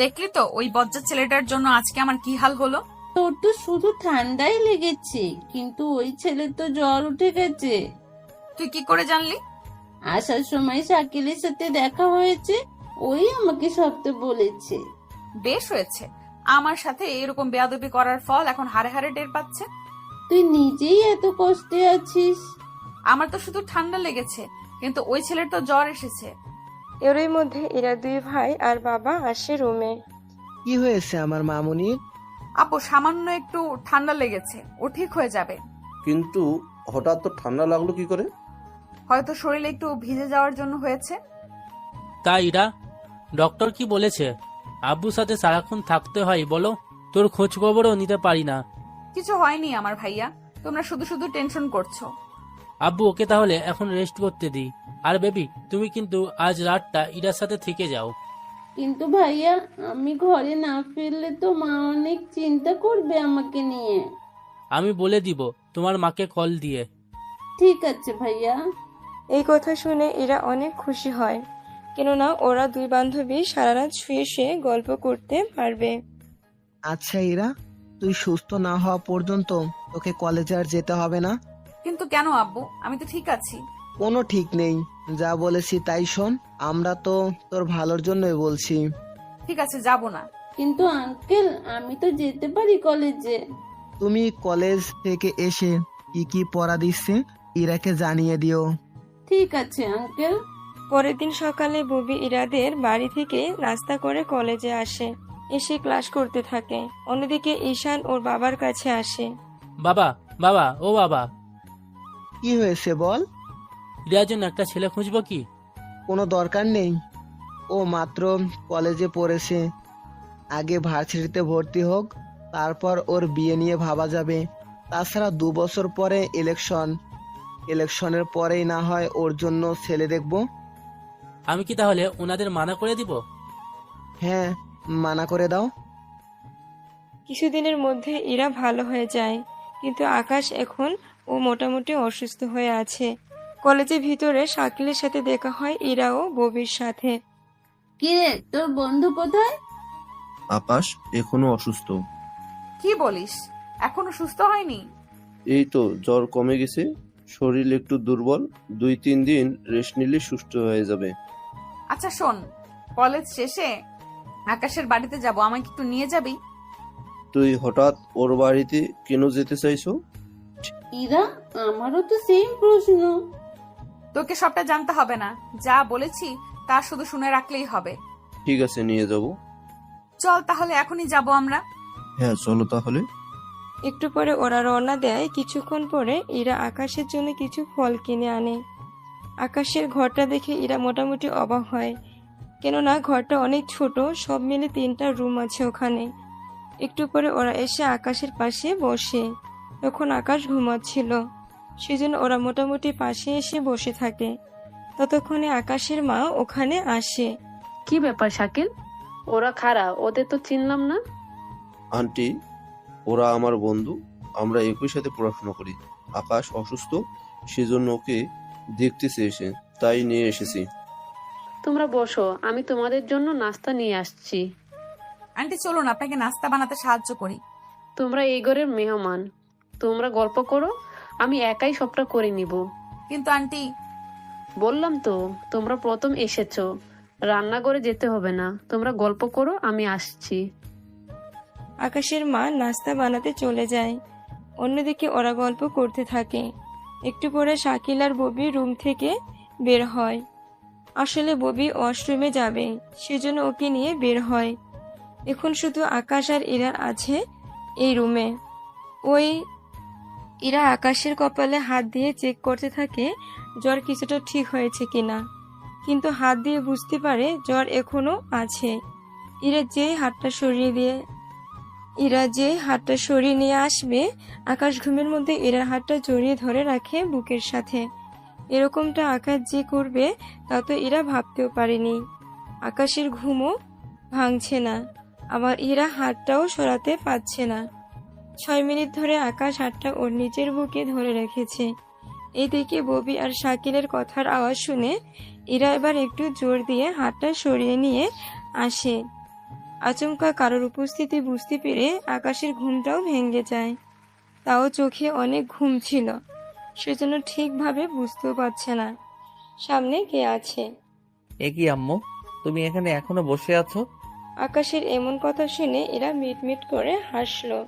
দেখলি তো ওই বজ্জাত ছেলেটার জন্য আজকে আমার কি হাল হলো। তোর তো শুধু ঠান্ডাই লেগেছে, কিন্তু ওই ছেলে তো জ্বর উঠে গেছে। তুই কি করে জানলি? আসার সময় শাকিলের সাথে দেখা হয়েছে, ওই আমাকে সবটা বলেছে। বেশ হয়েছে, আমার সাথে এরকম বেয়াদবি করার ফল এখন হারে হারে টের পাচ্ছে। তুই নিজেই এত কষ্টে আছিস। আমার তো শুধু ঠান্ডা লেগেছে, কিন্তু ওই ছেলের তো জ্বর এসেছে। এরই মধ্যে এরা দুই ভাই আর বাবা আসে রুমে। কি হয়েছে আমার মামুনি? আপু সামান্য একটু ঠান্ডা লেগেছে, ও ঠিক হয়ে যাবে। কিন্তু হঠাৎ তো ঠান্ডা লাগলো কি করে? হয়তো শরীরে একটু ভিজে যাওয়ার জন্য হয়েছে। তাই ইরা, ডক্টর কি বলেছে? আব্বুর সাথে সারাক্ষণ থাকতে হয় বলো, তোর খোঁজ খবরও নিতে পারি না। কিছু হয়নি আমার ভাইয়া, তোমরা শুধু শুধু টেনশন করছো। আব্বু ওকে তাহলে এখন রেস্ট করতে দিই। আর বেবি, তুমি কিন্তু আজ রাতটা ইরার সাথে থেকে যাও। কিন্তু ভাইয়া, আমি ঘরে না ফিরলে তো মা অনেক চিন্তা করবে আমাকে নিয়ে। আমি বলে দিব তোমার মাকে কল দিয়ে। ঠিক আছে ভাইয়া। এই কথা শুনে এরা অনেক খুশি হয়, কেননা ওরা দুই বান্ধবী সারা রাত শুয়ে শুয়ে গল্প করতে পারবে। আচ্ছা ইরা, তুই সুস্থ না হওয়া পর্যন্ত তোকে কলেজে আর যেতে হবে না। কিন্তু কেন আব্বু, আমি তো ঠিক আছি। কোনো ঠিক নেই, যা বলেছি তাই শোন। আমরা তো তোর ভালোর জন্যই বলছি। ঠিক আছে, যাব না। কিন্তু আঙ্কেল, আমি তো যেতে পারি কলেজে। তুমি কলেজ থেকে এসে কি কি পড়া দিচ্ছে ইরাকে জানিয়ে দিও। ঠিক আছে আঙ্কেল। পরের দিন সকালে ববি ইরাদের বাড়ি থেকে নাস্তা করে কলেজে আসে, এসে ক্লাস করতে থাকে। অন্যদিকে ঈশান ওর বাবার কাছে আসে। বাবা, বাবা, ও বাবা, কি হয়েছে বল? ইরার জন্য একটা ছেলে খুঁজবো কি? কোনো দরকার নেই, ও মাত্র কলেজে পড়েছে। আগে ভার্সিটিতে ভর্তি হোক, তারপর ওর বিয়ে নিয়ে ভাবা যাবে। তাছাড়া 2 বছর পরে ইলেকশনের পরেই না হয় ওর জন্য ছেলে দেখব। আমি কি তাহলে ওনাদের মানা করে দিব? হ্যাঁ, মানা করে দাও। কিছুদিনের মধ্যে ইরা ভালো হয়ে যায়, কিন্তু আকাশ এখন ও মোটামুটি অসুস্থ হয়ে আছে। কলেজের ভিতরে শাকিলের সাথে দেখা হয় ইরা ও ববির সাথে। কিরে, তোর বন্ধু কোথায়? আকাশ এখনো অসুস্থ। কি বলিস, এখনো সুস্থ হয়নি? এই তো জ্বর কমে গেছে, শরীর একটু দুর্বল, 2-3 দিন রেস্ট নিলে সুস্থ হয়ে যাবে। আচ্ছা শোন, কলেজ শেষে আকাশের বাড়িতে যাব, আমাকে একটু নিয়ে যাবি? তুই হঠাৎ ওর বাড়িতে কেন যেতে চাইছো? ইরা, আমারও তো সেম প্রশ্ন। তোকে সবটা জানতে হবে না, যা বলেছি তা শুধু শুনে রাখলেই হবে। ঠিক আছে, নিয়ে যাব। চল তাহলে এখনই যাব আমরা। হ্যাঁ চলো তাহলে। একটু পরে ওরা রওনা দেয়। কিছুক্ষণ পরে ইরা আকাশের জন্য কিছু ফল কিনে আনে। আকাশের ঘরটা দেখে ইরা মোটামুটি অবাক হয়, কেননা ঘরটা অনেক ছোট, সব মিলে 3টা রুম আছে ওখানে। একটু পরে ওরা এসে আকাশের পাশে বসে। তখন আকাশ ঘুমাচ্ছিল, সেজন্য ওরা মোটামুটি পাশে এসে বসে থাকে। ততক্ষণে আকাশের মা ওখানে আসে। কি ব্যাপার শাকিল, ওরা খারা, ওদের তো চিনলাম না। আন্টি, ওরা আমার বন্ধু, আমরা একই সাথে পড়াশোনা করি। আকাশ অসুস্থ, সেজন্য ওকে দেখতে চেয়েছে, তাই নিয়ে এসেছি। তোমরা বসো, আমি তোমাদের জন্য নাস্তা নিয়ে আসছি। আন্টি চলুন আপনাকে নাস্তা বানাতে সাহায্য করি। তোমরা এই ঘরের মেহমান, তোমরা গল্প করো, আমি একাই সবটা করে নিব। কিন্তু আন্টি, বললাম তো তোমরা প্রথম এসেছো, রান্নাঘরে যেতে হবে না, তোমরা গল্প করো, আমি আসছি। আকাশের মা নাস্তা বানাতে চলে যায়। অন্যদিকে ওরা গল্প করতে থাকে। একটু পরে শাকিল আর ববি রুম থেকে বের হয়। আসলে ববি ওয়াশরুমে যাবে, সেজন্য ওকে নিয়ে বের হয়। এখন শুধু আকাশ আর ইরা আছে এই রুমে। ওই ইরা আকাশের কপালে হাত দিয়ে চেক করতে থাকে জ্বর কিছুটা ঠিক হয়েছে কিনা, কিন্তু হাত দিয়ে বুঝতে পারে জ্বর এখনো আছে। ইরা যে হাতটা সরিয়ে নিয়ে আসবে, আকাশ ঘুমের মধ্যে ইরার হাতটা জড়িয়ে ধরে রাখে বুকের সাথে। এরকমটা আকাশ যে করবে তা তো ইরা ভাবতেও পারেনি। আকাশের ঘুমও ভাঙছে না, আবার ইরা হাতটাও সরাতে পারছে না। 6 মিনিট ধরে আকাশ হাতটা ওর নিচের বুকে ধরে রেখেছে। এইদিকে ববি আর শাকিলের কথার আওয়াজ শুনে ইরা এবার একটু জোর দিয়ে হাতটা সরিয়ে নিয়ে আসে। আচমকা কারোর উপস্থিতি বুঝতে পেরে আকাশের ঘুমটাও ভেঙে যায়। তাও চোখে অনেক ঘুম ছিল, সেজন্য ঠিকভাবে বুঝতেও পারছে না সামনে কে আছে। এ কি আম্মু, তুমি এখানে এখনো বসে আছো? আকাশের এমন কথা শুনে এরা মিটমিট করে হাসলো।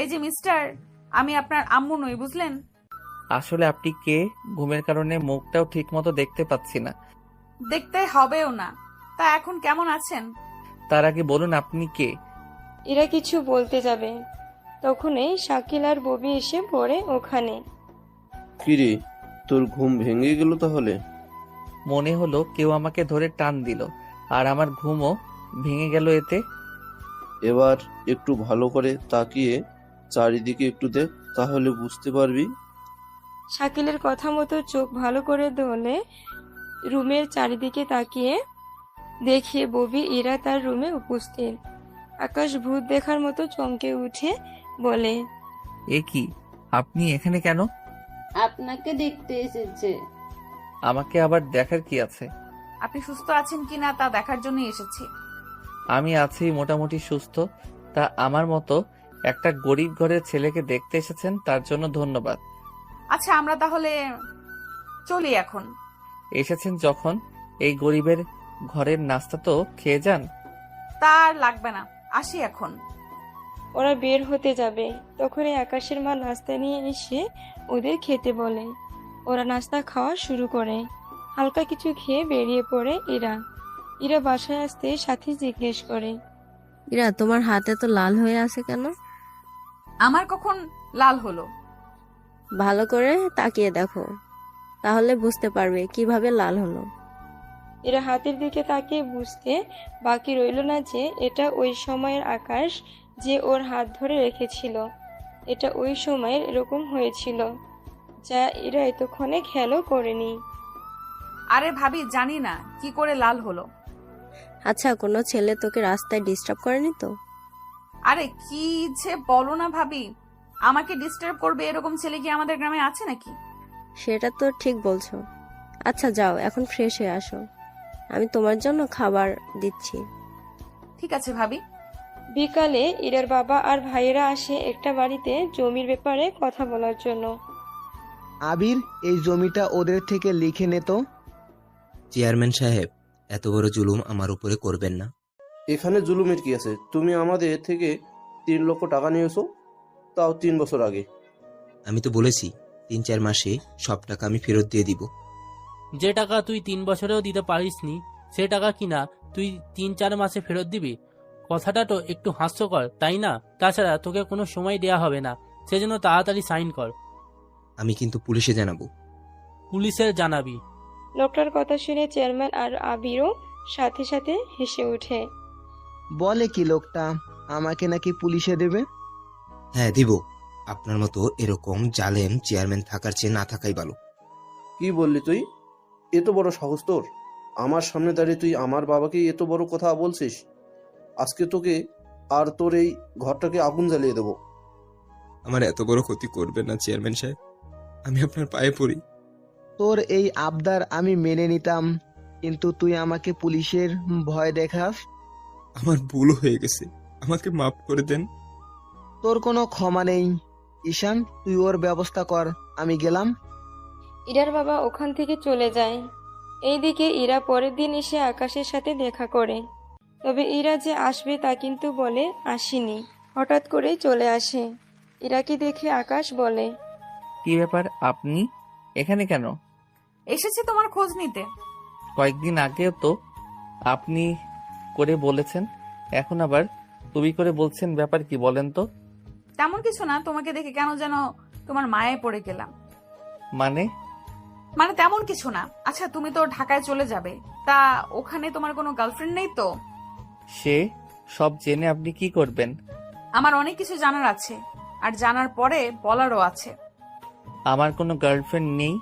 এই যে মিস্টার, আমি আপনার আম্মু নই, বুঝলেন? আসলে আপনি কে? ঘুমের কারণে মুখটাও ঠিক মতো দেখতে পাচ্ছি না। দেখতে হবেও না। তা এখন কেমন আছেন? তার আগে বলুন আপনি কে? এরা কিছু বলতে যাবে তখনই শাকিল আর ববি এসে পড়ে ওখানে। কিরে, তোর ঘুম ভেঙে গেল তাহলে? মনে হলো কেউ আমাকে ধরে টান দিল, আর আমার ঘুমও ভেঙে গেল এতে। এবার একটু ভালো করে তাকিয়ে চারিদিকে একটু দেখ, তাহলে বুঝতে পারবি। শাকিলের কথা মতো চোখ ভালো করে ধরলে রুমের চারিদিকে তাকিয়ে দেখে ববি ইরা তার রুমে উপস্থিত। আকাশ ভূত দেখার মতো চমকে উঠে বলে, এ কি, আপনি এখানে কেন? আপনাকে দেখতে এসেছে। আমাকে আবার দেখার কি আছে? আপনি সুস্থ আছেন কিনা তা দেখার জন্যই এসেছি। আমি আছি মোটামুটি সুস্থ। তা আমার মতো একটা গরিব ঘরের ছেলেকে দেখতে এসেছেন, তার জন্য ধন্যবাদ। আচ্ছা, আমরা তাহলে চলি এখন। এসেছেন যখন এই গরিবের ঘরের নাস্তা তো খেয়ে যান। তা আর লাগবে না, আসি এখন। ওরা বের হতে যাবে তখনই আকাশের মা নাস্তা নিয়ে এসে ওদের খেতে বলে। ওরা নাস্তা খাওয়া শুরু করে। হালকা কিছু খেয়ে বেরিয়ে পড়ে ইরা। ইরা বাসায় আসতে সাথী জিজ্ঞেস করে, ইরা, তোমার হাতে তো লাল হয়ে আছে কেন? আমার কখন লাল হলো? ভালো করে তাকিয়ে দেখো, তাহলে বুঝতে পারবে কিভাবে লাল হলো। এরা হাতের দিকে তাকিয়ে বুঝতে বাকি রইল না যে এটা ওই সময়ের আকাশ যে ওর হাত ধরে রেখেছিল। এটা ওই সময়ের এরকম হয়েছিল, যা এরা এতক্ষণে খেয়ালও করেনি। আরে ভাবি, জানি না কি করে লাল হলো। আচ্ছা, কোনো ছেলে তোকে রাস্তায় ডিস্টার্ব করেনি তো? আরে কি যে বলো না ভাবি, আমাকে ডিস্টার্ব করবে এরকম ছেলে কি আমাদের গ্রামে আছে নাকি? সেটা তো ঠিক বলছো। আচ্ছা যাও, এখন ফ্রেশ হয়ে আসো, আমি তোমার জন্য খাবার দিচ্ছি। ঠিক আছে ভাবি। বিকালে ইরার বাবা আর ভাইয়েরা আসে একটা বাড়িতে জমির ব্যাপারে কথা বলার জন্য। আবির, এই জমিটা ওদের থেকে লিখে নে তো। চেয়ারম্যান সাহেব, এত বড় জুলুম আমার উপরে করবেন না। এখানে জুলুমের কি আছে? তুমি আমাদের থেকে 3 লক্ষ টাকা নিয়েছো, তাও 3 বছর আগে। আমি তো বলেছি 3-4 মাসে সব টাকা আমি ফেরত দিয়ে দিব। যে টাকা তুই 3 বছরেও দিতে পারিসনি, সে টাকা কিনা তুই 3-4 মাসে ফেরত দিবি? কথাটা তো একটু হাস্যকর, তাই না? তাছাড়া তোকে কোনো সময় দেয়া হবে না, সেজন্য তাড়াতাড়ি সাইন কর। আমি কিন্তু পুলিশে জানাবো। পুলিশের জানাবি? লোকটার কথা শুনে চেয়ারম্যান আর আবিরও সাথে সাথে হেসে ওঠে। বলে কি লোকটা, আমাকে নাকি পুলিশে দেবে? হ্যাঁ দিব। আপনার মতো এরকম জালেম চেয়ারম্যান থাকার চেয়ে না থাকাই ভালো। কি বললি তুই? এত বড় সাহস তোর? আমার সামনে দাঁড়িয়ে তুই আমার বাবাকে এত বড় কথা বলছিস? আজকে তোকে আর তোর এই ঘরটাকে আগুন জ্বালিয়ে দেবো। আমার এত বড় ক্ষতি করবেন না চেয়ারম্যান সাহেব, আমি আপনার পায়ে পড়ি। তোর এই আবদার আমি মেনে নিতাম, কিন্তু তুই আমাকে পুলিশের ভয় দেখাস। আমার ভুল হয়ে গেছে, আমাকে মাফ করে দেন। তোর কোনো ক্ষমা নেই। ঈশান, তুই ওর ব্যবস্থা কর, আমি গেলাম। ইরার বাবা ওখান থেকে চলে যায়। এইদিকে ইরা পরের দিন এসে আকাশের সাথে দেখা করে। তবে ইরা যে আসবে তা কিন্তু বলে আসেনি, হঠাৎ করেই চলে আসে। ইরাকে দেখে আকাশ বলে, কি ব্যাপার, আপনি এখানে কেন? এসেছি তোমার খোঁজ নিতে। কয়েকদিন আগেও তো আপনি করে বলেছেন, এখন আবার তুমি করে বলছেন, ব্যাপার কি বলেন তো? তেমন কিছু না, তোমাকে দেখে কেন যেন তোমার মায়ে পড়ে গেলাম। মানে তেমন কিছু না। আচ্ছা, তুমি তো ঢাকায় চলে যাবে, তা ওখানে তোমার কোনো গার্লফ্রেন্ড নেই তো? সে সব জেনে আপনি কি করবেন? আমার অনেক কিছু জানার আছে, আর জানার পরে বলারও আছে। আমার কোনো গার্লফ্রেন্ড নেই।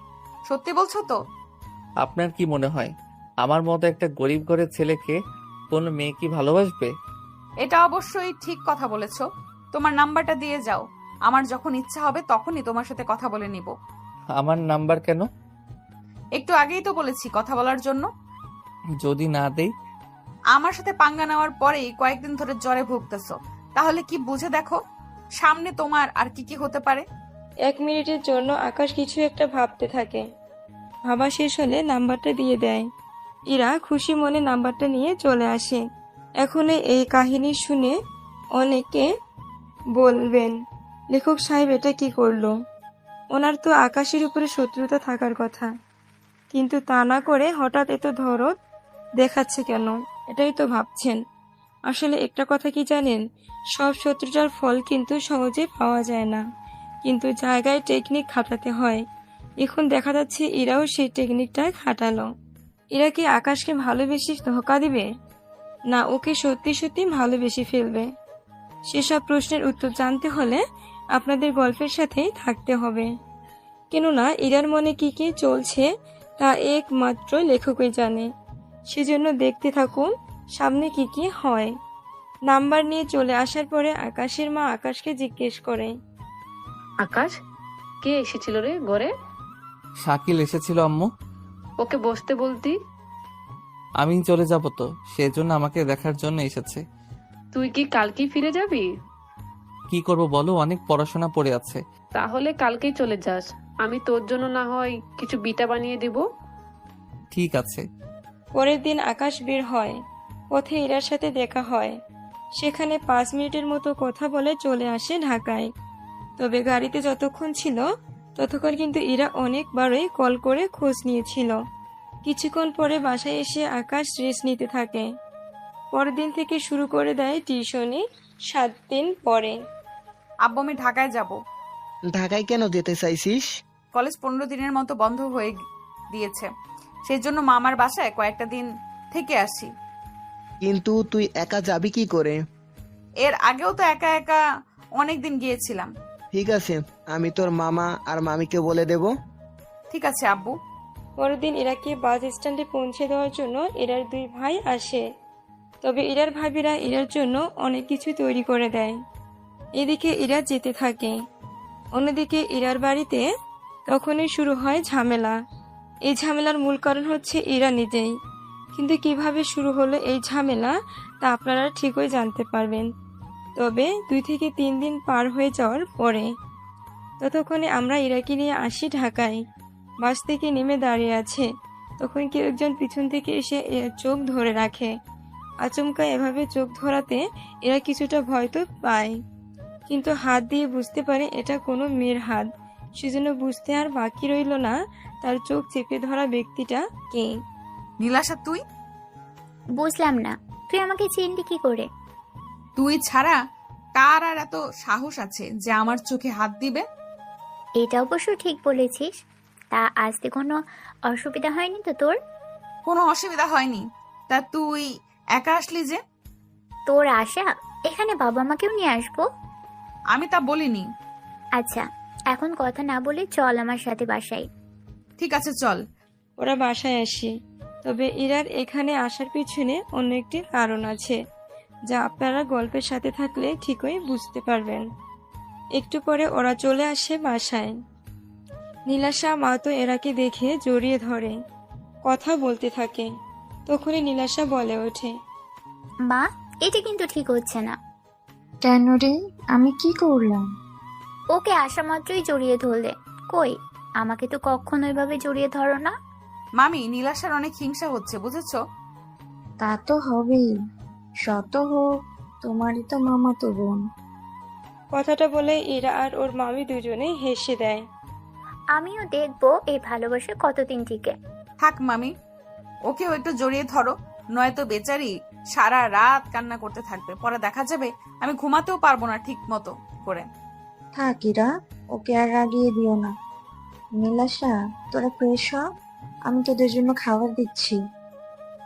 সত্যি বলছো তো? আপনার কি মনে হয় আমার মতো একটা গরিব ঘরের ছেলেকে কোনো মেয়ে কি ভালোবাসবে? এটা অবশ্যই ঠিক কথা বলেছো। তোমার নাম্বারটা দিয়ে যাও, আমার যখন ইচ্ছা হবে তখনই তোমার সাথে কথা বলে নিব। আমার নাম্বার কেন? একটু আগেই তো বলেছি কথা বলার জন্য। যদি না দেই? আমার সাথে পাঙ্গা নেওয়ার পরেই কয়েকদিন ধরে জ্বরে ভুগতেছো, তাহলে কি বুঝে দেখো সামনে তোমার আর কি কি হতে পারে। 1 মিনিটের জন্য আকাশ কিছু একটা ভাবতে থাকে। ভাবা শেষ হলে নাম্বারটা দিয়ে দেয়। ইরা খুশি মনে নাম্বারটা নিয়ে চলে আসে। এখন এই কাহিনী শুনে অনেকে বলবেন, লেখক সাহেব এটা কি করলো? ওনার তো আকাশের উপরে শত্রুতা থাকার কথা, কিন্তু তা না করে হঠাৎ এত দরদ দেখাচ্ছে কেন, এটাই তো ভাবছেন। আসলে একটা কথা কি জানেন, সব শত্রুতার ফল কিন্তু সহজে পাওয়া যায় না, কিন্তু জায়গায় টেকনিক খাটাতে হয়। এখন দেখা যাচ্ছে এরাও সেই টেকনিকটা খাটালো। এরা কি আকাশকে ভালোবেসে ধোঁকা দিবে, না ওকে সত্যি সত্যি ভালোবেসে ফেলবে? সেসব প্রশ্নের উত্তর জানতে হলে আপনাদের গল্পের সাথেই থাকতে হবে, কেননা এরার মনে কি কি চলছে তা একমাত্র লেখকই জানে। সেজন্য দেখতে থাকুন সামনে কি কি হয়। নাম্বার নিয়ে চলে আসার পরে আকাশের মা আকাশকে জিজ্ঞেস করে, আকাশ, কে এসেছিল রে ঘরে? শাকিল এসেছিল আম্মু। ওকে বসতে বলতি। আমি চলে যাব তো, সেজন্য আমাকে দেখার জন্য এসেছে। তুই কি কালকেই ফিরে যাবি? কি করব বলো, অনেক পড়াশোনা পড়ে আছে। তাহলে কালকেই চলে যাস, আমি তোর জন্য না হয় কিছু বিটা বানিয়ে দিব। ঠিক আছে। পরের দিন আকাশ বের হয়, পথে ইরার সাথে দেখা হয়। সেখানে 5 মিনিটের মতো কথা বলে চলে আসে ঢাকায়। তবে গাড়িতে যতক্ষণ ছিল ততক্ষণ কিন্তু ইরা অনেকবারই কল করে খোঁজ নিয়েছিল। কিছুক্ষণ পরে বাসায় এসে আকাশ রেস্ট নিতে থাকে। পরের দিন থেকে শুরু করে দেয় টিউশনি। 7 দিন পরে আব্বু, আমি ঢাকায় যাব। ঢাকায় কেন যেতে চাইছিস? কলেজ 15 দিনের মতো বন্ধ হয়ে দিয়েছে, সেই জন্য মামার বাসায় কয়েকটা দিন থেকে আসি। কিন্তু তুই একা যাবি কি করে? এর আগেও তো একা একা অনেক দিন গিয়েছিলাম। ঠিক আছে, আমি তোর মামা আর মামিকে বলে দেব। ঠিক আছে আব্বু। পরের দিন ইরাকে বাস স্ট্যান্ডে পৌঁছে দেওয়ার জন্য ইরার 2 ভাই আসে। তবে ইরার ভাবিরা ইরার জন্য অনেক কিছু তৈরি করে দেয়। এদিকে ইরা যেতে থাকে, অন্যদিকে ইরার বাড়িতে তখনই শুরু হয় ঝামেলা। এই ঝামেলার মূল কারণ হচ্ছে ইরা নিজেই। কিন্তু কিভাবে শুরু হলো এই ঝামেলা তা আপনারা ঠিকই জানতে পারবেন, তবে 2 থেকে 3 দিন পার হয়ে যাওয়ার পরে। ততক্ষণে আমরা ইরাকে নিয়ে আসি ঢাকায়। বাস থেকে নেমে দাঁড়িয়ে আছে, তখন কেউ একজন পিছন থেকে এসে এর চোখ ধরে রাখে। আচমকা এভাবে চোখ ধরাতে এরা কিছুটা ভয় তো পায়, কিন্তু হাত দিয়ে বুঝতে পারে এটা কোনো মেয়ের হাত। সেজন্য বুঝতে আর বাকি রইল না তার চোখ চেপে ধরা ব্যক্তিটা কে। নীলাশা, তুই? বুঝলাম না, তুই আমাকে চিনলি কি করে? তুই ছাড়া কার আর এত সাহস আছে যে আমার চোখে হাত দিবে? এটা অবশ্য ঠিক বলেছিস। তা আসতে কোনো অসুবিধা হয়নি তো তোর? কোনো অসুবিধা হয়নি। তা তুই একা আসলি যে? তোর আশা এখানে বাবা মাকেও নিয়ে আসবো? আমি তা বলিনি। আচ্ছা, এখন কথা না বলে চল আমার সাথে বাসায়। ঠিক আছে, চল। ওরা বাসায় আসে। তবে ইরার এখানে আসার পিছনে অন্য একটি কারণ আছে, যা আপনারা গল্পের সাথে থাকলে ঠিকই বুঝতে পারবেন। একটু পরে ওরা চলে আসে বাসায়। নীলাশা মা তো এরাকে দেখে জড়িয়ে ধরে, কথা বলতে থাকে। তখনই নীলাশা বলে ওঠে, মা, এটা কিন্তু ঠিক হচ্ছে না। কেন রে, আমি কি করলাম? ওকে আসা মাত্রই জড়িয়ে ধরলে, কই আমাকে তো কখনো এভাবে জড়িয়ে ধরো না। মামি, নীলাশার অনেক হিংসা হচ্ছে, বুঝেছো? তা তো হবেই, শত হোক তোমারই তো মামাতো বোন। কথাটা বলে ইরা আর ওর মামি দুজনে হেসে দেয়। আমিও দেখবো এই ভালোবাসা কতদিন টিকে। থাক মামি, ওকেও একটু জড়িয়ে ধরো, নয়তো বেচারি সারা রাত কান্না করতে থাকবে। পরে দেখা যাবে আমি ঘুমাতেও পারবো না ঠিক মতো করে। থাকিরা, ওকে আর রাগিয়ে দিও না। নীলাশা, তোরা ফ্রেশ হ, আমি তোদের জন্য খাবার দিচ্ছি।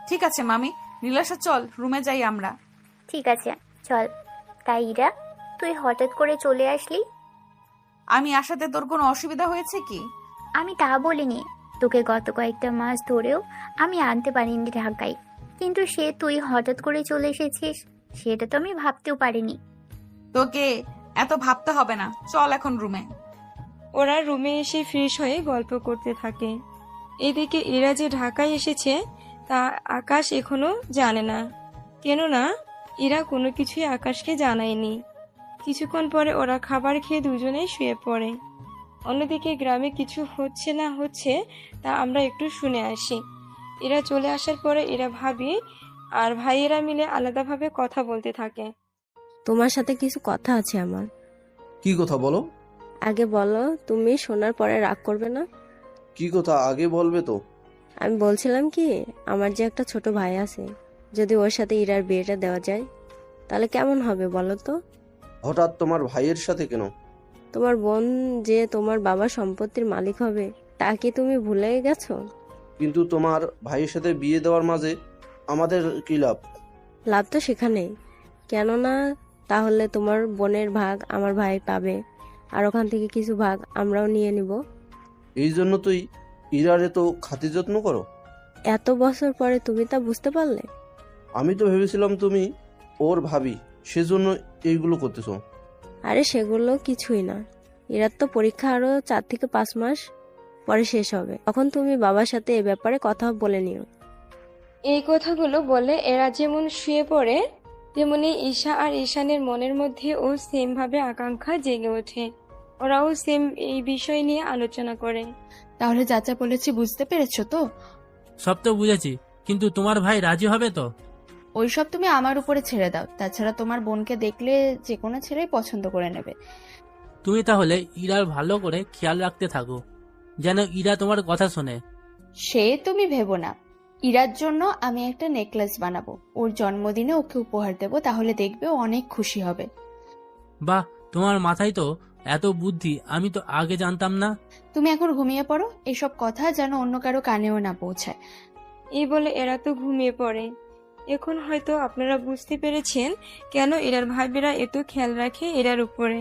ঠিক আছে মামি। নীলাশা, চল রুমে যাই আমরা। ঠিক আছে, চল। তাই ইরা, তুই হঠাৎ করে চলে আসলি? আমি আসাতে তোর কোনো অসুবিধা হয়েছে কি? আমি তা বলিনি। তোকে গত কয়েকটা মাস ধরেও আমি আনতে পারিনি ঢাকায়, কিন্তু তুই হঠাৎ করে চলে এসেছিস, সেটা তো আমি ভাবতেও পারিনি। তোকে এত ভাবতে হবে না, চল এখন রুমে। ওরা রুমে এসে ফ্রেশ হয়ে গল্প করতে থাকে। এদিকে এরা যে ঢাকায় এসেছে তা আকাশ এখনো জানে না, কেননা এরা কোনো কিছুই আকাশকে জানায়নি। কিছুক্ষণ পরে ওরা খাবার খেয়ে দুজনেই শুয়ে পড়ে। অন্যদিকে গ্রামে কিছু হচ্ছে না হচ্ছে তা আমরা একটু শুনে আসি। এরা চলে আসার পরে এরা ভাবি আর ভাইয়েরা মিলে আলাদাভাবে কথা বলতে থাকে। তোমার সাথে কিছু কথা আছে আমার। কি কথা বলো? আগে বলো, তুমি শোনার পরে রাগ করবে না? কি কথা আগে বলবে তো? আমি বলছিলাম কি, আমার যে একটা ছোট ভাই আছে, যদি ওর সাথে ইরার বিয়েটা দেওয়া যায় তাহলে কেমন হবে বলো তো? হঠাৎ তোমার ভাইয়ের সাথে কেন? তোমার বোন যে তোমার বাবার সম্পত্তির মালিক হবে তা কি তুমি ভুলে গেছো? কিন্তু তোমার ভাইয়ের সাথে বিয়ে দেওয়ার মাঝে আমাদের কি লাভ? লাভ তো সেখানেই, কেননা তাহলে তোমার বোনের ভাগ আমার ভাই পাবে, আর ওখান থেকে কিছু ভাগ আমরাও নিয়ে নিব। এই জন্য তুই ইরারে তো খাতির যত্ন করো। এত বছর পরে তুমি তা বুঝতে পারলে? আমি তো ভেবেছিলাম তুমি ওর ভাবি, সেজন্য এইগুলো করতেছো। আরে সেগুলো কিছুই না, এরার তো পরীক্ষা আরো 4 থেকে 5 মাস পরে শেষ হবে, তখন তুমি বাবার সাথে এ ব্যাপারে কথা বলে নিও। এই কথাগুলো বলে এরা যেমন শুয়ে পড়ে, তেমনি ঈশা আর ঈশানের মনের মধ্যেও সেম ভাবে আকাঙ্ক্ষা জেগে ওঠে। ওরাও সেম এই বিষয় নিয়ে আলোচনা করে। তাহলে চাচা বলেছি বুঝতে পেরেছো তো? সব তো বুঝেছি, কিন্তু তোমার ভাই রাজি হবে তো? ওইসব তুমি আমার উপরে ছেড়ে দাও। তাছাড়া তোমার বোনকে দেখলে যে কোনো ছেলেই পছন্দ করে নেবে। তুমি তাহলে ইরার ভালো করে খেয়াল রাখতে থাকো, যেন ইরা তোমার কথা শোনে। সে তুমি ভেবো না। ইরার জন্য আমি একটা নেকলেস বানাবো, ওর জন্মদিনে ওকে উপহার দেবো, তাহলে দেখবে ও অনেক খুশি হবে। বাহ, তোমার মাথায় তো এত বুদ্ধি, আমি তো আগে জানতাম না। তুমি এখন ঘুমিয়ে পড়ো, এসব কথা যেন অন্য কারো কানেও না পৌঁছায়। এই বলে এরা তো ঘুমিয়ে পড়ে। এখন হয়তো আপনারা বুঝতে পেরেছেন কেন এরার ভাবিরা এত খেয়াল রাখে এরার উপরে।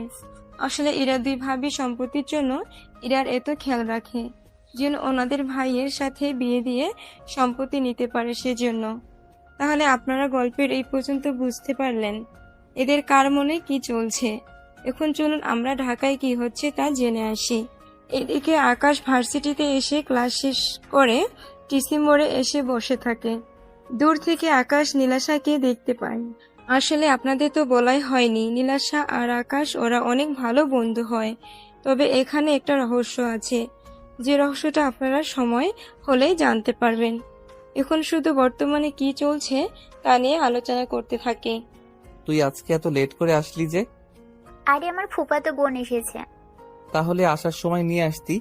আসলে এরা দুই ভাবি সম্পত্তির জন্য এরার এত খেয়াল রাখে, যেন ওনাদের ভাইয়ের সাথে বিয়ে দিয়ে সম্পত্তি নিতে পারে সেজন্য। তাহলে আপনারা গল্পের এই পর্যন্ত বুঝতে পারলেন এদের কার মনে কি চলছে। এখন চলুন আমরা ঢাকায় কি হচ্ছে তা জেনে আসি। এদিকে আকাশ ভার্সিটিতে এসে ক্লাস শেষ করে টিসি মোড়ে এসে বসে থাকে। দূর থেকে আকাশ নীলাশাকে দেখতে পায়। আসলে আপনাদের তো বলাই হয়নি, নীলাশা আর আকাশ ওরা অনেক ভালো বন্ধু হয়। তবে এখানে একটা রহস্য আছে, যে রহস্যটা আপনারা সময় হলেই জানতে পারবেন। এখন শুধু বর্তমানে কি চলছে তা নিয়ে আলোচনা করতে থাকে। তুই আজকে এত লেট করে আসলি যে? আরে আমার ফুফাতো বোন এসেছে। তাহলে আসার সময় নিয়ে আসতি।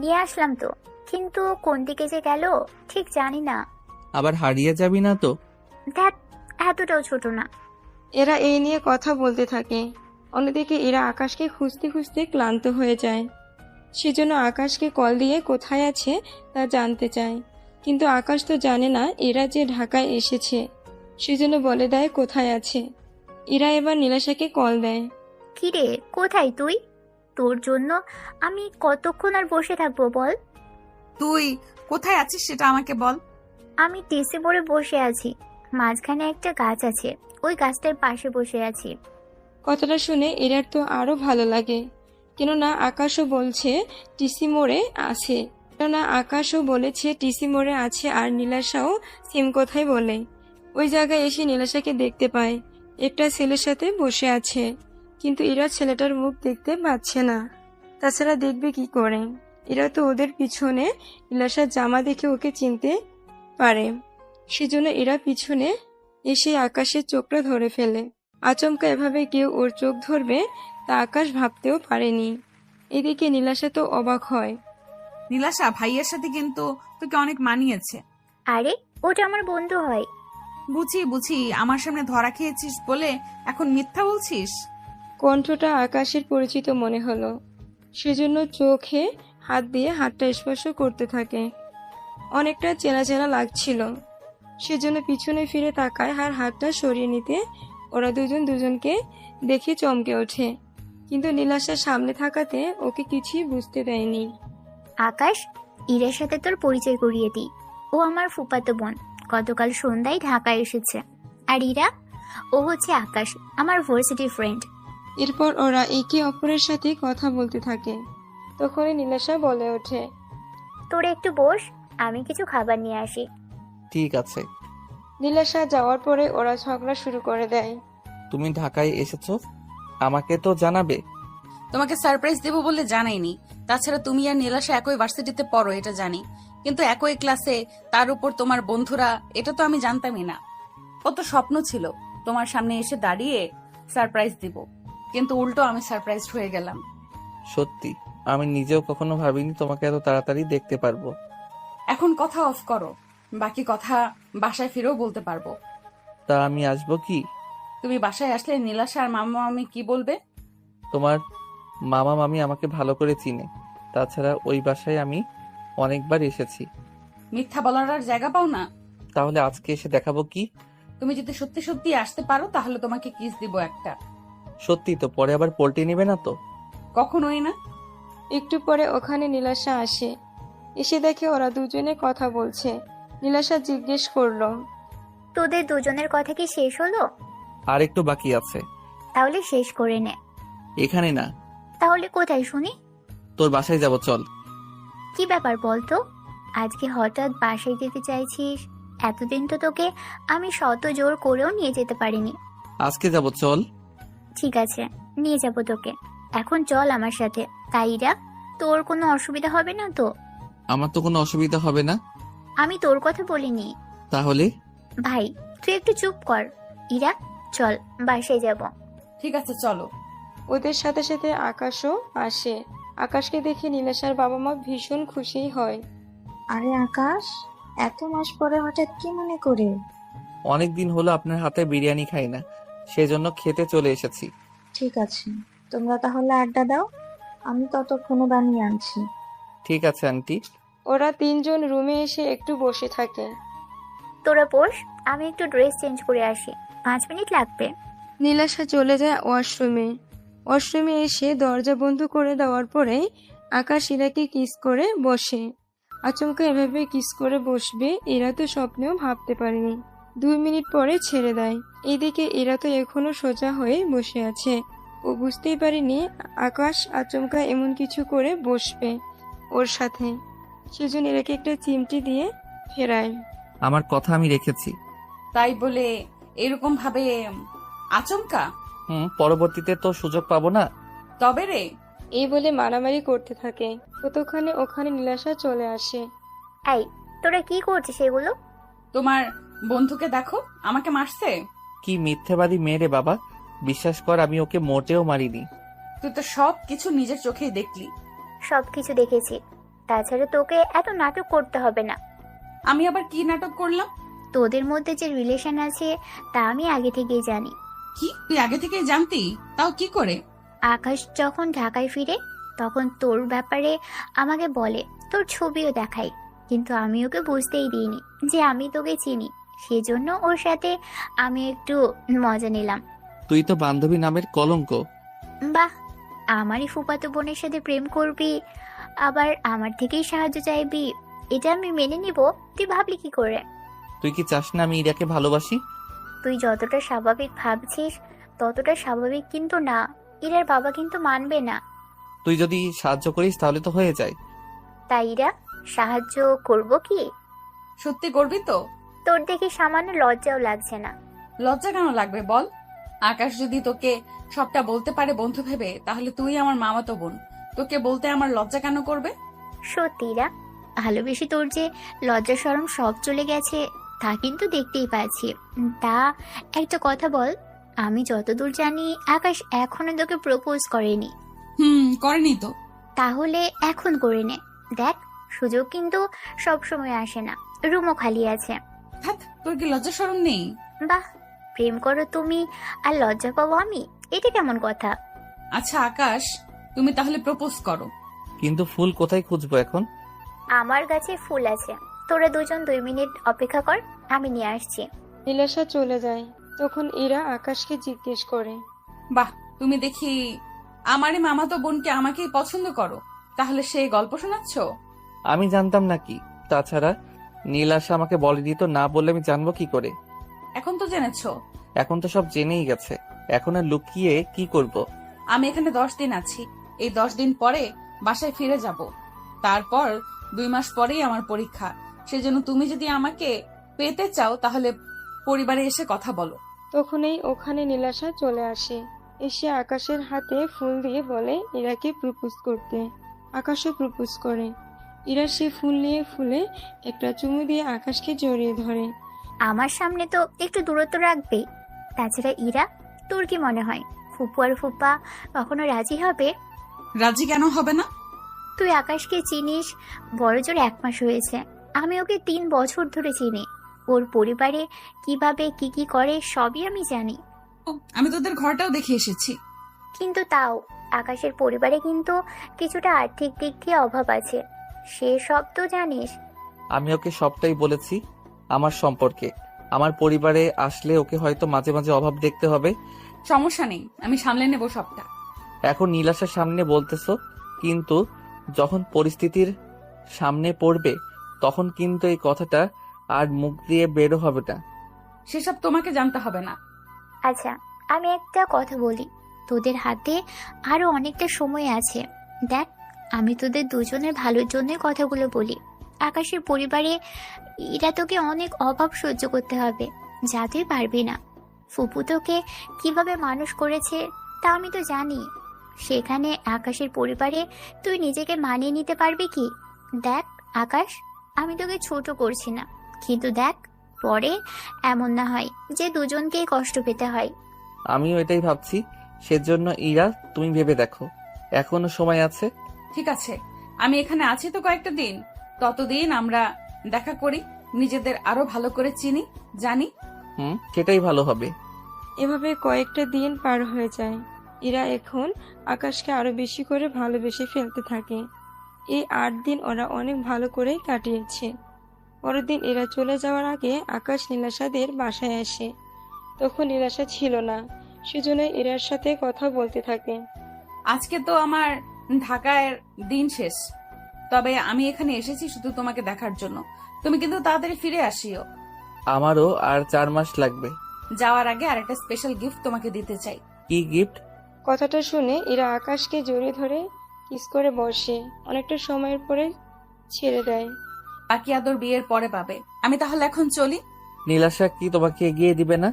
নিয়ে আসলাম তো, কিন্তু কোন দিকে যে গেল ঠিক জানি না। আবার হারিয়ে যাবি না তো? দেখ, এতটাও ছোট না। এরা এই নিয়ে কথা বলতে থাকে। অন্যদিকে এরা আকাশকে খুঁজতে খুঁজতে ক্লান্ত হয়ে যায়। সেজন্য আকাশকে কল দিয়ে কোথায় আছে তা জানতে চায়, কিন্তু আকাশ তো জানে না এরা যে ঢাকায় এসেছে। সেজন্য বলে দেয় কোথায় আছে। এরা এবার নীলাশাকে কল দেয়। কিরে, কোথায় তুই? তোর জন্য আমি কতক্ষণ আর বসে থাকবো বল? তুই কোথায় আছিস সেটা আমাকে বল। আমি টিসি মোড়ে বসে আছি, মাঝখানে একটা গাছ আছে, ওই গাছটার পাশে বসে আছি। কথাটা শুনে এরার তো আরো ভালো লাগে, কেননা আকাশও বলছে টিসি মোড়ে আছে। কেননা আকাশও বলেছে টিসি মোড়ে আছে, আর নীলাশাও সেম কথাই বলে। ওই জায়গায় এসে নীলাশাকে দেখতে পায় একটা ছেলের সাথে বসে আছে, কিন্তু এরা ছেলেটার মুখ দেখতে পাচ্ছে না। তাছাড়া দেখবে কি করে, এরা তো ওদের পিছনে নীলাশার জামা দেখে ওকে চিনতে পারে। সেজন্য এরা পিছনে এসে আকাশের চোখটা ধরে ফেলে। আচমকা এভাবে কেউ ওর চোখ ধরবে তা আকাশ ভাবতেও পারেনি। এদিকে নীলাশা তো অবাক হয়। নীলাশা, ভাইয়ের সাথে কিন্তু তোকে অনেক মানিয়েছে। আরে ওটা আমার বন্ধু হয়। বুঝি বুঝি, আমার সামনে ধরা খেয়েছিস বলে এখন মিথ্যা বলছিস? কণ্ঠটা আকাশের পরিচিত মনে হলো, সেজন্য চোখে হাত দিয়ে হাতটা স্পর্শ করতে থাকে। অনেকটা চেনা চেনা লাগছিল, সেজন্য পিছনে ফিরে তাকায় আর হাতটা সরিয়ে নিতে ওরা দুজন দুজনকে দেখে চমকে ওঠে। কিন্তু নীলাশার সামনে থাকাতে ওকে কিছুই বুঝতে দেয়নি। আকাশ, ইরার সাথে তোর পরিচয় করিয়ে দিই। ও আমার ফুফাতো বোন, গতকাল সন্ধ্যায় ঢাকায় এসেছে। আর ইরা, ও হচ্ছে আকাশ, আমার ভার্সিটি ফ্রেন্ড। এরপর ওরা একে অপরের সাথে কথা বলতে থাকে। তখনই নীলাশা বলে ওঠে, তোরা একটু বস, আমি কিছু খাবার নিয়ে আসি। ঠিক আছে। নীলাশা যাওয়ার পরে ওরা ঝগড়া শুরু করে দেয়। তুমি ঢাকায় এসেছো, আমাকে তো জানাবে। তোমাকে সারপ্রাইজ দেবো বলে জানাইনি। তাছাড়া তুমি আর নীলাশা একই ভার্সিটিতে পড়ো এটা জানি, কিন্তু একই ক্লাসে, তার উপর তোমার বন্ধুরা, এটা তো আমি জানতামই না। কত স্বপ্ন ছিল তোমার সামনে এসে দাঁড়িয়ে সারপ্রাইজ দিব, কিন্তু উল্টো আমি সারপ্রাইজ হয়ে গেলাম। সত্যি আমি নিজেও কখনো ভাবিনি তোমাকে এত তাড়াতাড়ি দেখতে পারবো। এখন কথা অফ করো, বাকি কথা বাসায় ফিরেও বলতে পারবো। তা আমি আসবো কি? তুমি বাসায় আসলে নীলাশা আর মামা মামি কি বলবে? তোমার মামা মামি আমাকে ভালো করে চিনে, তাছাড়া ওই বাসায় আমি অনেকবার এসেছি। মিথ্যা বলার আর জায়গা পাও না। তাহলে আজকে এসে দেখাবো কি? তুমি যদি সত্যি সত্যি আসতে পারো তাহলে তোমাকে কিস দিব একটা। সত্যি তো? পরে আবার পল্টি নেবে না তো? কখনোই না। একটু পরে ওখানে নীলাশা আসে। এসে দেখে ওরা দুজনে কথা বলছে। নীলাশা জিজ্ঞেস করলো, তোদের দুজনের কথা কি শেষ হলো? আর একটু বাকি আছে। তাহলে শেষ করে নে। এখানে না, তাহলে কোথায় শুনি? তোর বাসায় যাব, চল। কি ব্যাপার বলতো, আজকে হঠাৎ বাসায় যেতে চাইছিস? এতদিন তো তোকে আমি শত জোর করেও নিয়ে যেতে পারিনি। আজকে যাব, চল। ঠিক আছে, নিয়ে যাব তোকে। এখন চল আমার সাথে। তাইরা, তোর কোনো অসুবিধা হবে না তো? আমার তো কোনো অসুবিধা হবে না। আমি তোর কথা বলিনি। তাহলে? ভাই তুই একটু চুপ কর। ইরা, চল বাসায় যাব। ঠিক আছে চলো। ওদের সাথে সাথে আকাশও আসে। আকাশকে দেখে নীলাশার বাবা মা ভীষণ খুশি হয়। আরে আকাশ, এত মাস পরে হঠাৎ কি মনে করে? অনেক দিন হলো আপনার হাতে বিরিয়ানি খাই না, সেজন্য খেতে চলে এসেছি। ঠিক আছে, তোমরা তাহলে আড্ডা দাও, আমি ততক্ষণে বানিয়ে আনছি। ঠিক আছে আন্টি। ওরা তিনজন রুমে এসে একটু বসে থাকে। তোরা বস, আমি একটু ড্রেস চেঞ্জ করে আসি, 5 মিনিট লাগবে। নীলাশা চলে যায় ওয়াশরুমে। ওয়াশরুমে এসে দরজা বন্ধ করে দেওয়ার পরে আকাশ ইরাকে কিস করে বসে। আচমকা এভাবে কিস করে বসবে এরা তো স্বপ্নেও ভাবতে পারেনি। 2 মিনিট পরে ছেড়ে দেয়। এদিকে এরা তো এখনো সোজা হয়ে বসে আছে। ও বুঝতেই পারেনি আকাশ আচমকা এমন কিছু করে বসবে ওর সাথে। সেজন্য এরাকে একটা চিমটি দিয়ে ফেরায়। আমার কথা আমি রেখেছি। তাই বলে এরকম ভাবে আচমকা? পরবর্তীতে তো সুযোগ পাবো না। তবে রে। এই বলে মারামারি করতে থাকে। ততক্ষণে ওখানে নীলাশা চলে আসে। এই, তোরা কি করছিস এগুলো? তোমার বন্ধুকে দেখো, আমাকে মারছে। কি মিথ্যেবাদী মেয়ে রে বাবা, বিশ্বাস কর আমি ওকে মোটেও মারিনি। তুই তো সব কিছু নিজের চোখেই দেখলি। সবকিছু দেখেছি, তাছাড়া তোকে এত নাটক করতে হবে না। আমি আবার কি নাটক করলাম? তোদের মধ্যে যে রিলেশন আছে তা আমি আগে থেকেই জানি। কি তুই আগে থেকেই জানতি? তাও কি করে? আকাশ যখন ঢাকায় ফিরে তখন তোর ব্যাপারে আমাকে বলে, তোর ছবিও দেখাই, কিন্তু আমি ওকে বুঝতেই দিইনি যে আমি তোকে চিনি। সেজন্য ওর সাথে আমি একটু মজা নিলাম। তুই তো বান্ধবী নামের কলঙ্ক। বাহ, আমারই ফুফাতো বোনের সাথে প্রেম করবি, আবার আমার থেকেই সাহায্য চাইবি? এটা আমি মেনে নিব? তুই ভাবলি কি করে? তুই কি চাস না আমি ইরাকে ভালোবাসি? তুই যতটা স্বাভাবিক ভাবছিস ততটা স্বাভাবিক কিন্তু না। ইরার বাবা কিন্তু মানবে না। তুই যদি সাহায্য করিস তাহলে তো হয়ে যায়। তাই ইরা সাহায্য করব কি? সত্যি করবি তো? তোর দেখে সামান্য লজ্জাও লাগছে না। লজ্জা কেন লাগবে বল? আকাশ যদি তোকে সবটা বলতে পারে বন্ধু ভেবে, তাহলে তুই আমার মামাতো বোন, তোকে বলতে আমার লজ্জা কেন করবে? সত্যি ইরা, ভালোবেসে তোর যে লজ্জা শরম সব চলে গেছে তা কিন্তু দেখতেই পাচ্ছি। তা একটা কথা বল, আমি যতদূর জানি আকাশ এখনো তোকে প্রপোজ করেনি। করেনি তো। তাহলে এখন করে নে। দেখ, সুযোগ কিন্তু সব সময় আসে না, রুমও খালি আছে। তোর কি লজ্জা শরম নেই? বাহ, প্রেম করো তুমি আর লজ্জা পাবো আমি? এটা কেমন কথা? আচ্ছা আকাশ, তুমি তাহলে প্রপোজ করো। কিন্তু ফুল কোথায় খুঁজবো এখন? আমার কাছে ফুল আছে, তোরা দুজন 2 মিনিট অপেক্ষা কর, আমি নিয়ে আসছি। নীলাশা চলে যায়। তখন ইরা আকাশকে জিজ্ঞেস করে, বাহ, তুমি দেখি আমারই মামাতো বোনকে আমাকেই পছন্দ করো, তাহলে সেই গল্প শোনাচ্ছ? আমি জানতাম নাকি? তাছাড়া নীলাশা আমাকে বলেনি তো, না বললে আমি জানবো কি করে? এখন তো জেনেছো। এখন তো সব জেনেই গেছে, এখন আর লুকিয়ে কি করব? আমি এখানে 10 দিন আছি, এই 10 দিন পরে বাসায় ফিরে যাব। তারপর 2 মাস পরেই আমার পরীক্ষা। সেজন্য তুমি যদি আমাকে পেতে চাও তাহলে পরিবারে এসে কথা বলো। তখনই ওখানে নীলাশা চলে আসে। এসে আকাশের হাতে ফুল দিয়ে বলে ইরাকে প্রপোজ করতে। আকাশও প্রপোজ করে। ইরা সে ফুল নিয়ে ফুলে একটা চুমু দিয়ে আকাশকে জড়িয়ে ধরে। আমার সামনে তো একটু দূরত্ব রাখবে। তাছাড়া ইরা, তোর কি মনে হয় ফুপু আর ফুপা কখনো রাজি হবে? রাজি কেন হবে না? তুই আকাশকে চিনিস, বড়জোর 1 মাস হয়েছে। আমি ওকে 3 বছর ধরে চিনি। ওর পরিবারে কিভাবে কি কি করে সবই আমি জানি। আমি তোদের ঘরটাও দেখে এসেছি। কিন্তু তাও আকাশের পরিবারে কিন্তু কিছুটা আর্থিক দিক দিয়ে অভাব আছে, সে সব তো জানিস। আমি ওকে সবটাই বলেছি আমার সম্পর্কে। আমার পরিবারে আসলে ওকে হয়তো মাঝে মাঝে অভাব দেখতে হবে। সমস্যা নেই, আমি সামলে নেব সবটা। এখন নীলাশার সামনে বলতেছো, কিন্তু যখন পরিস্থিতির সামনে পড়বে তখন কিন্তু এই কথাটা আর মুখ দিয়ে বেরো হবে না। সেসব তোমাকে জানতে হবে না। আচ্ছা, আমি একটা কথা বলি, তোদের হাতে আরো অনেকটা সময় আছে। দেখ, আমি তোদের দুজনের ভালোর জন্য কথাগুলো বলি। আকাশের পরিবারে এরা তোকে অনেক অভাব সহ্য করতে হবে, যা তুই পারবি না। ফুপু তোকে কিভাবে মানুষ করেছে তা আমি তো জানি। সেখানে আকাশের পরিবারে তুই নিজেকে মানিয়ে নিতে পারবি কি? দেখ আকাশ, আমি তোকে ছোট করছি না, কিন্তু দেখ পরে এমন না হয় যে দুজনকেই কষ্ট পেতে হয়। আমিও এটাই ভাবছি, সেজন্য ইরা তুমি ভেবে দেখো, এখনো সময় আছে। ঠিক আছে, আমি এখানে আছি তো কয়েকটা দিন, ততদিন আমরা দেখা করি, নিজেদের আরো ভালো করে চিনি, জানি। সেটাই ভালো হবে। এভাবে কয়েকটা দিন পার হয়ে যায়। এরা এখন আকাশকে আরো বেশি করে ভালোবেসে ফেলতে থাকে। এই 8 দিন ওরা অনেক ভালো করে কাটিয়েছে। পরের দিন এরা চলে যাওয়ার আগে আকাশ নীলাশাদের বাসায় আসে। তখন নীলাশা ছিল না, সেজন্য এরার সাথে কথা বলতে থাকে। আজকে তো আমার ঢাকায় দিন শেষ, তবে আমি এখানে এসেছি শুধু তোমাকে দেখার জন্য। তুমি কিন্তু তাড়াতাড়ি ফিরে আসিও। আমারও আর 4 মাস লাগবে। যাওয়ার আগে আরেকটা স্পেশাল গিফট তোমাকে দিতে চাই। কি গিফট? কথাটা শুনে এরা আকাশকে জড়িয়ে ধরে কিস করে বসে। অনেকটা সময়ের পরে ছেড়ে দেয়। বাকি আদর বিয়ের পরে পাবে। আমি তাহলে এখন চলি। নীলাশা কি তোমাকে এগিয়ে দিবে না?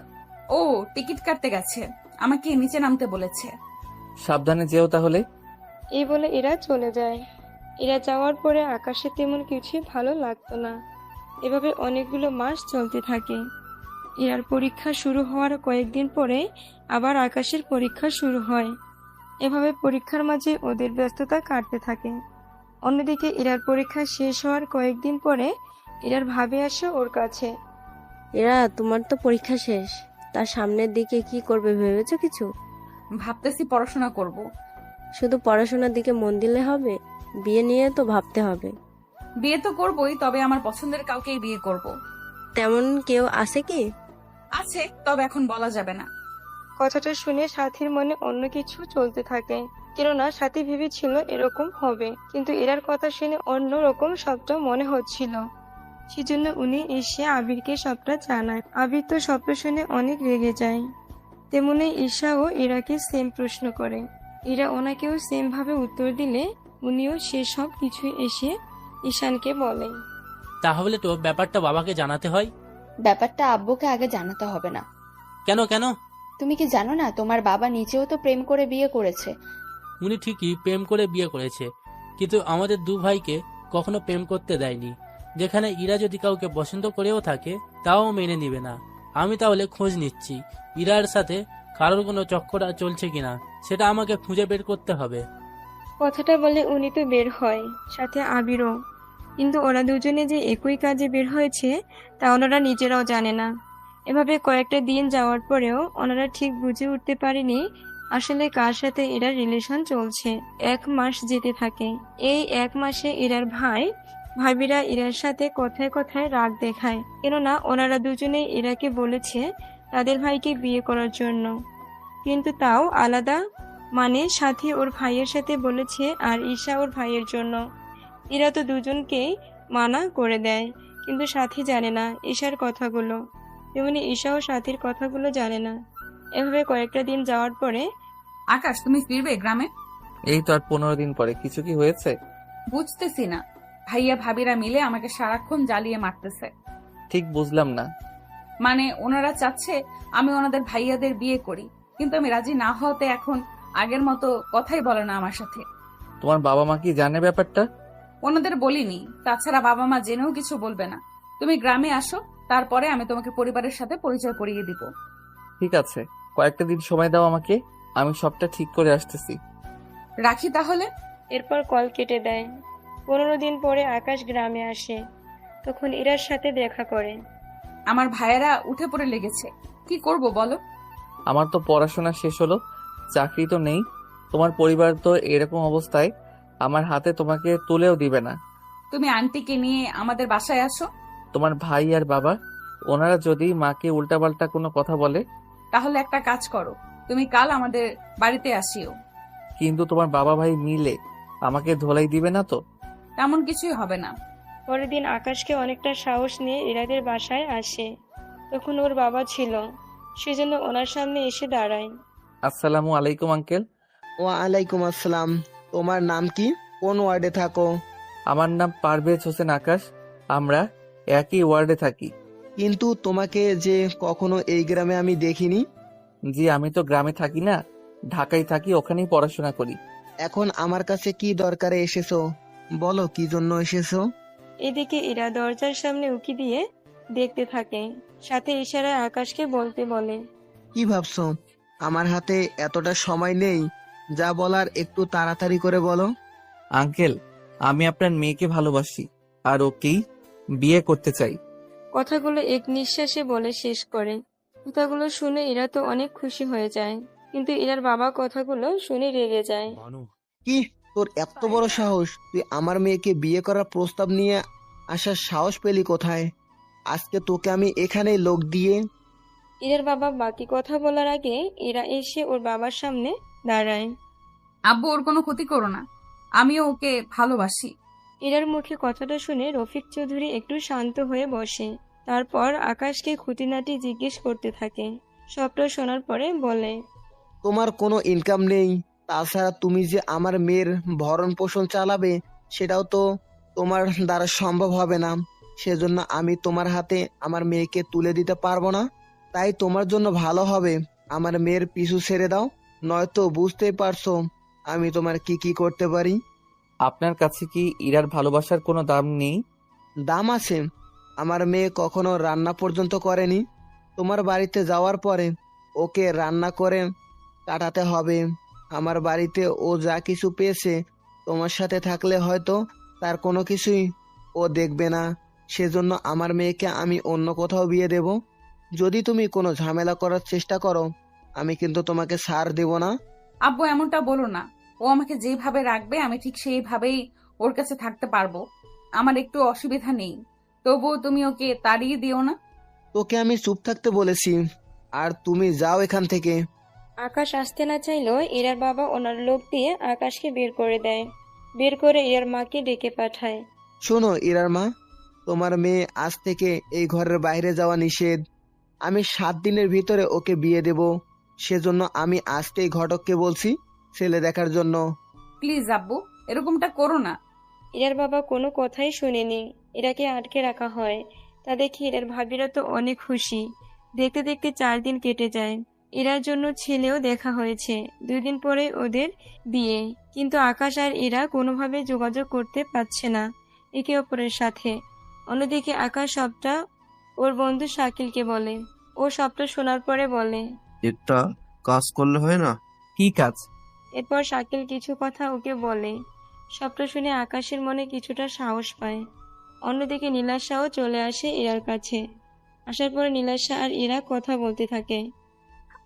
ও টিকিট কাটতে গেছে, আমাকে নিচে নামতে বলেছে। সাবধানে যেও তাহলে। এই বলে এরা চলে যায়। এরা যাওয়ার পরে আকাশে তেমন কিছুই ভালো লাগতো না। এভাবে অনেকগুলো মাস চলতে থাকে। এরার পরীক্ষা শুরু হওয়ার কয়েকদিন পরে আবার আকাশের পরীক্ষা শুরু হয়। এভাবে পরীক্ষার মাঝে ওদের ব্যস্ততা কাটতে থাকে। অন্যদিকে এরার পরীক্ষা শেষ হওয়ার কয়েকদিন পরে এরার ভাবে আসে ওর কাছে। এরা, তোমার তো পরীক্ষা শেষ, তার সামনের দিকে কি করবে ভেবেছো কিছু? ভাবতেছি পড়াশোনা করব। শুধু পড়াশোনার দিকে মন দিলে হবে? বিয়ে নিয়ে তো ভাবতে হবে। বিয়ে তো করবই, তবে আমার পছন্দের কাউকেই বিয়ে করব। তেমন কেউ আছে কি? আছে, তবে এখন বলা যাবে না। কথাটা শুনে সাথীর মনে অন্য কিছু চলতে থাকে। কেননা সাথী ভেবেছিল এরকম হবে, কিন্তু এরার কথা শুনে অন্য রকম সবটা মনে হচ্ছিল। সেজন্য উনি এসে আবিরকে সবটা জানায়। আবির তো সবটা শুনে অনেক রেগে যায়। তেমনি ঈশাও ইরাকে সেম প্রশ্ন করে। ইরা ওনাকেও সেম ভাবে উত্তর দিলে উনিও সে সব কিছু এসে ঈশানকে বলে। তাহলে তো ব্যাপারটা বাবাকে জানাতে হয়। ব্যাপারটা আব্বুকে আগে জানাতে হবে না। কেন কেন? তুমি কি জানো না, তোমার বাবা নিজেও তো প্রেম করে বিয়ে করেছে। উনি ঠিকই প্রেম করে বিয়ে করেছে, কিন্তু আমাদের 2 ভাইকে কখনো প্রেম করতে দেয়নি। যেখানে ইরা যদি কাউকে পছন্দ করেও থাকে তাও মেনে নিবে না। আমি তাহলে খোঁজ নিচ্ছি ইরার সাথে কারোর কোনো চক্কর চলছে কিনা, সেটা আমাকে খুঁজে বের করতে হবে। কথাটা বলে উনি তো বের হয়, সাথে আবিরও। কিন্তু ওরা দুজনে যে একই কাজে বের হয়েছে তা ওনারা নিজেরাও জানে না। এভাবে কয়েকটা দিন যাওয়ার পরেও ওনারা ঠিক বুঝে উঠতে পারেনি আসলে কার সাথে এরা রিলেশন চলছে। 1 মাস যেতে থাকে। এই 1 মাসে এরার ভাবিরা ইরার সাথে কথায় কথায় রাগ দেখায়, কেননা ওনারা দুজনেই ইরাকে বলেছে তাদের ভাইকে বিয়ে করার জন্য, কিন্তু তাও আলাদা, মানে সাথী ওর ভাইয়ের সাথে বলেছে আর ঈশা ওর ভাইয়ের জন্য। ইরা তো দুজনকেই মানা করে দেয়, কিন্তু সাথী জানে না ঈশার কথাগুলো, তেমনি ঈশাও সাথীর কথাগুলো জানে না। এভাবে কয়েকটা দিন যাওয়ার পরে আকাশ, তুমি ফিরবে গ্রামে? এই তো আর 15 দিন পরে। কিছু কি হয়েছে? বুঝতেছি না, ভাইয়া ভাবিরা মিলে আমাকে সারাক্ষণ জ্বালিয়ে মারতেছে। ঠিক বুঝলাম না। মানে ওনারা চাচ্ছে আমি ওনাদের ভাইয়াদের বিয়ে করি, কিন্তু আমি রাজি না হওয়াতে এখন আগের মতো কথাই বলে না আমার সাথে। তোমার বাবা মা কি জানে ব্যাপারটা? ওনাদের বলিনি, তাছাড়া বাবা মা জেনেও কিছু বলবে না। তুমি গ্রামে আসো, তারপরে আমি তোমাকে পরিবারের সাথে পরিচয় করিয়ে দিব। ঠিক আছে, কয়েকটা দিন সময় দাও আমাকে, আমি সবটা ঠিক করে আসতেছি। রাখি তাহলে। এরপর কল কেটে দেয়। 15 দিন পরে আকাশ গ্রামে আসে। তখন ইরার সাথে দেখা করে। আমার ভাইয়েরা উঠে পড়ে লেগেছে, কি করব বলো? আমার তো পড়াশোনা শেষ হলো, চাকরি তো নেই। তোমার পরিবার তো এরকম অবস্থায় আমার হাতে তোমাকে তুলেও দিবে না। তুমি আন্টিকে নিয়ে আমাদের বাসায় আসো। তোমার ভাই আর বাবা, ওনারা যদি মাকে উল্টাপাল্টা কোনো কথা বলে? তাহলে একটা কাজ করো, তুমি কাল আমাদের বাড়িতে আসিও। কিন্তু তোমার বাবা ভাই মিলে আমাকে ধোলাই দিবে না তো? তেমন কিছুই হবে না। পরের দিন আকাশকে অনেকটা সাহস নিয়ে ইরাদের বাসায় আসে। তখন ওর বাবা ছিল, সেজন্য ওনার সামনে এসে দাঁড়ায়। আসসালামু আলাইকুম আঙ্কেল। ওয়ালাইকুম আসসালাম। তোমার নাম কি? কোন ওয়ার্ডে থাকো? আমার নাম পারভেজ হোসেন আকাশ, আমরা একই ওয়ার্ডে থাকি। কিন্তু তোমাকে যে কখনো এই গ্রামে আমি দেখিনি। জি, আমি তো গ্রামে থাকি না, ঢাকায় থাকি, ওখানেই পড়াশোনা করি। এখন আমার কাছে কি দরকারে এসেছো? বলো কি জন্য এসেছো? এদিকে ইরা দরজার সামনে উকি দিয়ে দেখতে থাকে, সাথে ইশারায় আকাশকে বলতে বলে। কি ভাবছো? আমার হাতে এতটা সময় নেই, যা বলার একটু তাড়াতাড়ি করে বলো। আঙ্কেল, আমি আপনার মেয়েকে ভালোবাসি আর ওকেই বিয়ে করতে চাই। কথাগুলো এক নিঃশ্বাসে বলে শেষ করে। কথাগুলো শুনে ইরা তো অনেক খুশি হয়ে যায়, কিন্তু ইরার বাবা কথাগুলো শুনে রেগে যায়। কি, তোর এত বড় সাহস? তুই আমার মেয়েকে বিয়ে করার প্রস্তাব নিয়ে আসার সাহস পেলি কোথায়? আজকে তোকে আমি এখানেই লোক দিয়ে। ইরার বাবা বাকি কথা বলার আগে ইরা এসে ওর বাবার সামনে দাঁড়ায়। আব্বু, ওর কোনো ক্ষতি করো না, আমিও ওকে ভালোবাসি। ইরার মুখে কথাটা শুনে রফিক চৌধুরী একটু শান্ত হয়ে বসে। তারপর আকাশকে খুঁটিনাটি জিজ্ঞেস করতে থাকে। সবটা শোনার পরে বলে, তোমার কোনো ইনকাম নেই, তাছাড়া তুমি যে আমার মেয়ের ভরণ পোষণ চালাবে সেটাও তো তোমার দ্বারা সম্ভব হবে না। সেজন্য আমি তোমার হাতে আমার মেয়েকে তুলে দিতে পারবো না। তাই তোমার জন্য ভালো হবে আমার মেয়ের পিছু ছেড়ে দাও, নয়তো বুঝতেই পারছো আমি তোমার কি কি করতে পারি। আপনার কাছে কি ইরার ভালোবাসার কোনো দাম নেই? দাম আছে। আমার মেয়ে কখনো রান্না পর্যন্ত করেনি। তোমার বাড়িতে যাওয়ার পরে ওকে রান্না করে কাটাতে হবে। আমার বাড়িতে ও যা কিছু পেয়েছে, তোমার সাথে থাকলে হয়তো তার কোনো কিছুই ও দেখবে না। সেজন্য আমার মেয়েকে আমি অন্য কোথাও বিয়ে দেব। যদি তুমি কোনো ঝামেলা করার চেষ্টা করো, আমি কিন্তু তোমাকে ছাড় দেব না। আব্বু, এমনটা বলো না। ও আমাকে যেভাবে রাখবে আমি ঠিক সেইভাবেই ওর কাছে থাকতে পারবো। আমার একটু অসুবিধা নেই, তবুও তুমি ওকে তাড়িয়ে দিও না। তোকে আমি চুপ থাকতে বলেছি, আর তুমি যাও এখান থেকে। আকাশ আসতে না চাইলেও ইরার বাবা ওনার লোক দিয়ে আকাশকে বের করে দেয়। বের করে ইরার মাকে ডেকে পাঠায়। শোনো ইরার মা, তোমার মেয়ে আজ থেকে এই ঘরের বাইরে যাওয়া নিষেধ। আমি 7 দিনের ভিতরে ওকে বিয়ে দেব। সেজন্য আমি আজকেই ঘটককে বলছি ছেলে দেখার জন্য। প্লিজ আব্বু, এরকমটা করো না। ইরার বাবা কোনো কথাই শুনেনি, ইরাকে আটকে রাখা হয়। তা দেখে ইরার ভাবিরা তো অনেক খুশি। দেখতে দেখতে 4 দিন কেটে যায়। ইরার জন্য ছেলেও দেখা হয়েছে। 2 দিন পরে ওদের বিয়ে। কিন্তু আকাশ আর ইরা কোনোভাবে যোগাযোগ করতে পারছে না একে অপরের সাথে। অন্যদিকে আকাশ সবটা ওর বন্ধু শাকিলকে বলে। ও সবটা শোনার পরে বলে, একটা কাজ করলে হয় না? কি কাজ? এরপর শাকিল কিছু কথা ওকে বলে। সবটা শুনে আকাশের মনে কিছুটা সাহস পায়। অন্যদিকে নীলাশাও চলে আসে ইরার কাছে। আসার পরে নীলাশা আর ইরা কথা বলতে থাকে।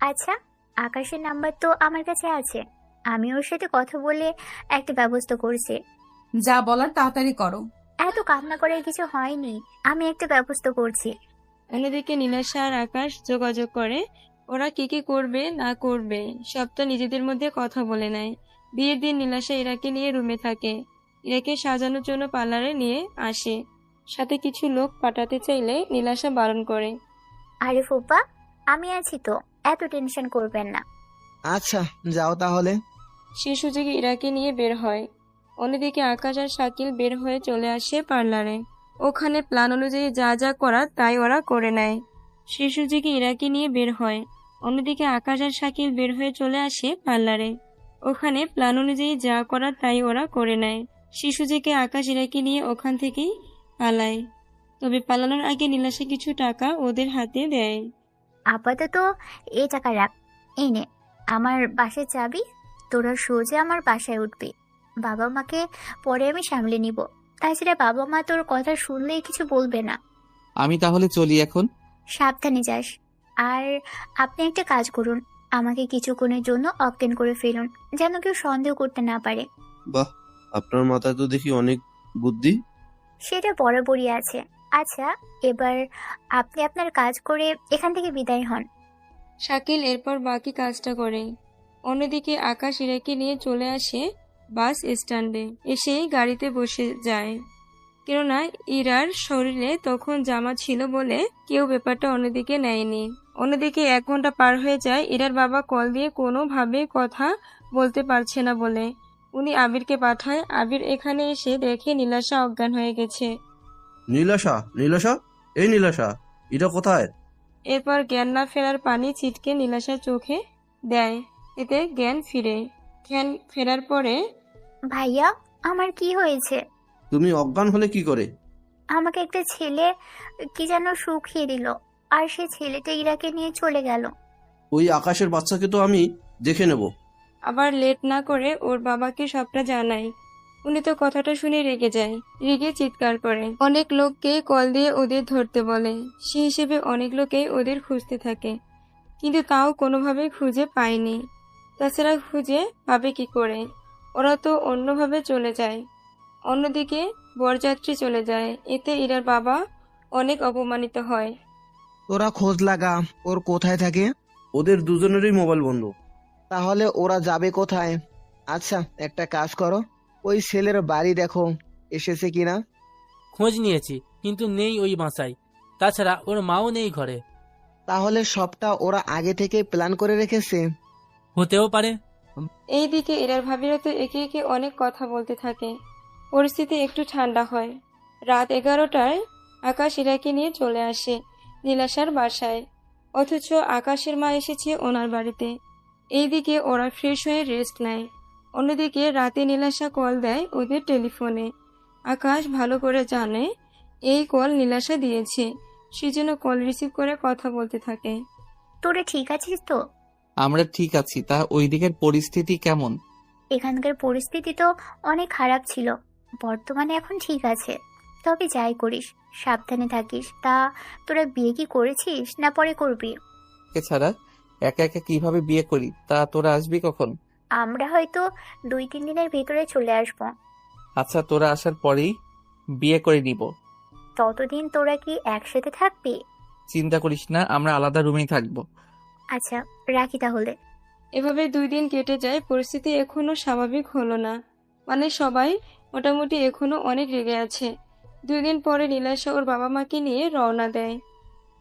আচ্ছা, আকাশের নাম্বার তো আমার কাছে আছে, আমি ওর সাথে কথা বলে একটা ব্যবস্থা করছি। যা বলার তাড়াতাড়ি করো। এত কান্না করার কিছু হয়নি, আমি একটা ব্যবস্থা করছি। অন্যদিকে নীলাশা আর আকাশ যোগাযোগ করে। ওরা কি কি করবে না করবে সবটা নিজেদের মধ্যে কথা বলে নেয়। বিয়ের দিন নীলাশা ইরাকে নিয়ে রুমে থাকে। ইরাকে সাজানোর জন্য পার্লারে নিয়ে আসে। সাথে কিছু লোক পাঠাতে চাইলে নীলাশা বারণ করে। আরে ফুপা, আমি আছি তো, এত টেনশন করবেন না। আচ্ছা, যাও তাহলে। সে সুযোগে ইরাকে নিয়ে বের হয়। অন্যদিকে আকাশ আর শাকিল বের হয়ে চলে আসে পার্লারে। ওখানে প্ল্যান অনুযায়ী যা যা করার তাই ওরা করে নেয়। সে সুযোগে ইরাকে নিয়ে বের হয়। অন্যদিকে আকাশ আর শাকিল বের হয়ে চলে আসে পার্লারে। ওখানে প্ল্যান অনুযায়ী যা করার তাই ওরা করে নেয়। সে সুযোগে আকাশ ইরাকে নিয়ে ওখান থেকেই পালায়। তবে পালানোর আগে নীলাশা কিছু টাকা ওদের হাতে দেয়। আপাতত এই টাকা রাখ, এই নে আমার বাসের চাবি, তোরা সোজা আমার বাসায় উঠবি। বাবা মাকে পরে আমি সামলে নিব। তাছাড়া বাবা মা তোর কথা শুনলেই কিছু বলবে না। আমি তাহলে চলি এখন। সাবধানে যাস। আর আপনি একটা কাজ করুন, আমাকে কিছুক্ষণের জন্য অজ্ঞান করে ফেলুন, যেন কেউ সন্দেহ করতে না পারে। বাহ, আপনার মাথায় তো দেখি অনেক বুদ্ধি। সেটা বরাবরই আছে। আচ্ছা, এবার আপনি আপনার কাজ করে এখান থেকে বিদায় হন। শাকিল এরপর বাকি কাজটা করে। অন্যদিকে আকাশ ইরাকে নিয়ে চলে আসে বাস স্ট্যান্ডে। এসে গাড়িতে বসে যায়, কেননা ইরার শরীরে তখন জামা ছিল বলে কেউ ব্যাপারটা অন্যদিকে নেয়নি। অন্যদিকে 1 ঘন্টা পার হয়ে যায়। ইরার বাবা কল দিয়ে কোনোভাবে কথা বলতে পারছে না বলে উনি আবিরকে পাঠায়। আবির এখানে এসে দেখে নীলাশা অজ্ঞান হয়ে গেছে। নীলাশা, নীলাশা, এই নীলাশা, এটা কোথায়? এরপর জ্ঞান না ফেরার পানি ছিটকে নীলাশার চোখে দেয়, এতে জ্ঞান ফিরে। জ্ঞান ফেরার পরে, ভাইয়া, আমার কি হয়েছে? তুমি অজ্ঞান হলে কি করে? আমাকে একটা ছেলে কি যেন শুকিয়ে দিল, আর সে ছেলেটা ইরাকে নিয়ে চলে গেল। ওই আকাশের বাচ্চাকে তো আমি দেখে নেব। আবার লেট না করে ওর বাবাকে সবটা জানায়। উনি তো কথাটা শুনে রেগে যায়, রেগে চিৎকার করে। অনেক লোককে কল দিয়ে ওদের ধরতে বলে। সে হিসেবে অনেক লোকেই ওদের খুঁজতে থাকে, কিন্তু তাও কোনোভাবে খুঁজে পায়নি। তাছাড়া খুঁজে পাবে কি করে? ওরা তো অন্যভাবে চলে যায়। অন্যদিকে বরযাত্রী চলে যায়, এতে ইরার বাবা অনেক অপমানিত হয়। তোরা খোঁজ লাগা ওর কোথায় থাকে। ওদের দুজনেরই মোবাইল বন্ধ। তাহলে ওরা যাবে কোথায়? আচ্ছা, একটা কাজ করো, ওই ছেলের বাড়ি দেখো এসেছে কিনা। খোঁজ নিয়েছি, কিন্তু নেই ওই বাসায়। তাছাড়া ওর মাও নেই ঘরে। তাহলে সবটা ওরা আগে থেকে প্ল্যান করে রেখেছে। হতেও পারে। এইদিকে ইরার ভাবিরা তো একে একে অনেক কথা বলতে থাকে। পরিস্থিতি একটু ঠান্ডা হয়। রাত 11টায় আকাশ ইরাকে নিয়ে চলে আসে নীলাশার বাসায়, অথচ আকাশের মা এসেছে ওনার বাড়িতে। এইদিকে ওরা ফ্রেশ হয়ে রেস্ট নেয়। অন্যদিকে রাতে নীলাশা কল দেয় ওদের টেলিফোনে। আকাশ ভালো করে জানে এই কল নীলাশা দিয়েছে, সেজন্য কল রিসিভ করে কথা বলতে থাকে। তোরা ঠিক আছিস তো? আমরা ঠিক আছি। তা ওই দিকের পরিস্থিতি কেমন? এখানকার পরিস্থিতি তো অনেক খারাপ ছিল, বর্তমানে এখন ঠিক আছে। তবে যাই করিস সাবধানে থাকিস। তা তোরা বিয়ে কি করেছিস না পরে করবি? এছাড়া একা একা কিভাবে বিয়ে করি? তা তোরা আসবি কখন? আমরা হয়তো 2-3 দিনের ভেতরে চলে আসব। আচ্ছা, তোরা আসার পরেই বিয়ে করে নিব। ততদিন তোরা কি একসাথে থাকবি? চিন্তা করিস না, আমরা আলাদা রুমেই থাকবো। আচ্ছা, রাখি তাহলে। এভাবে 2 দিন কেটে যায়। পরিস্থিতি এখনো স্বাভাবিক হলো না, মানে সবাই মোটামুটি এখনো অনেক রেগে আছে। 2 দিন পরে নীলাশা ওর বাবা মাকে নিয়ে রওনা দেয়।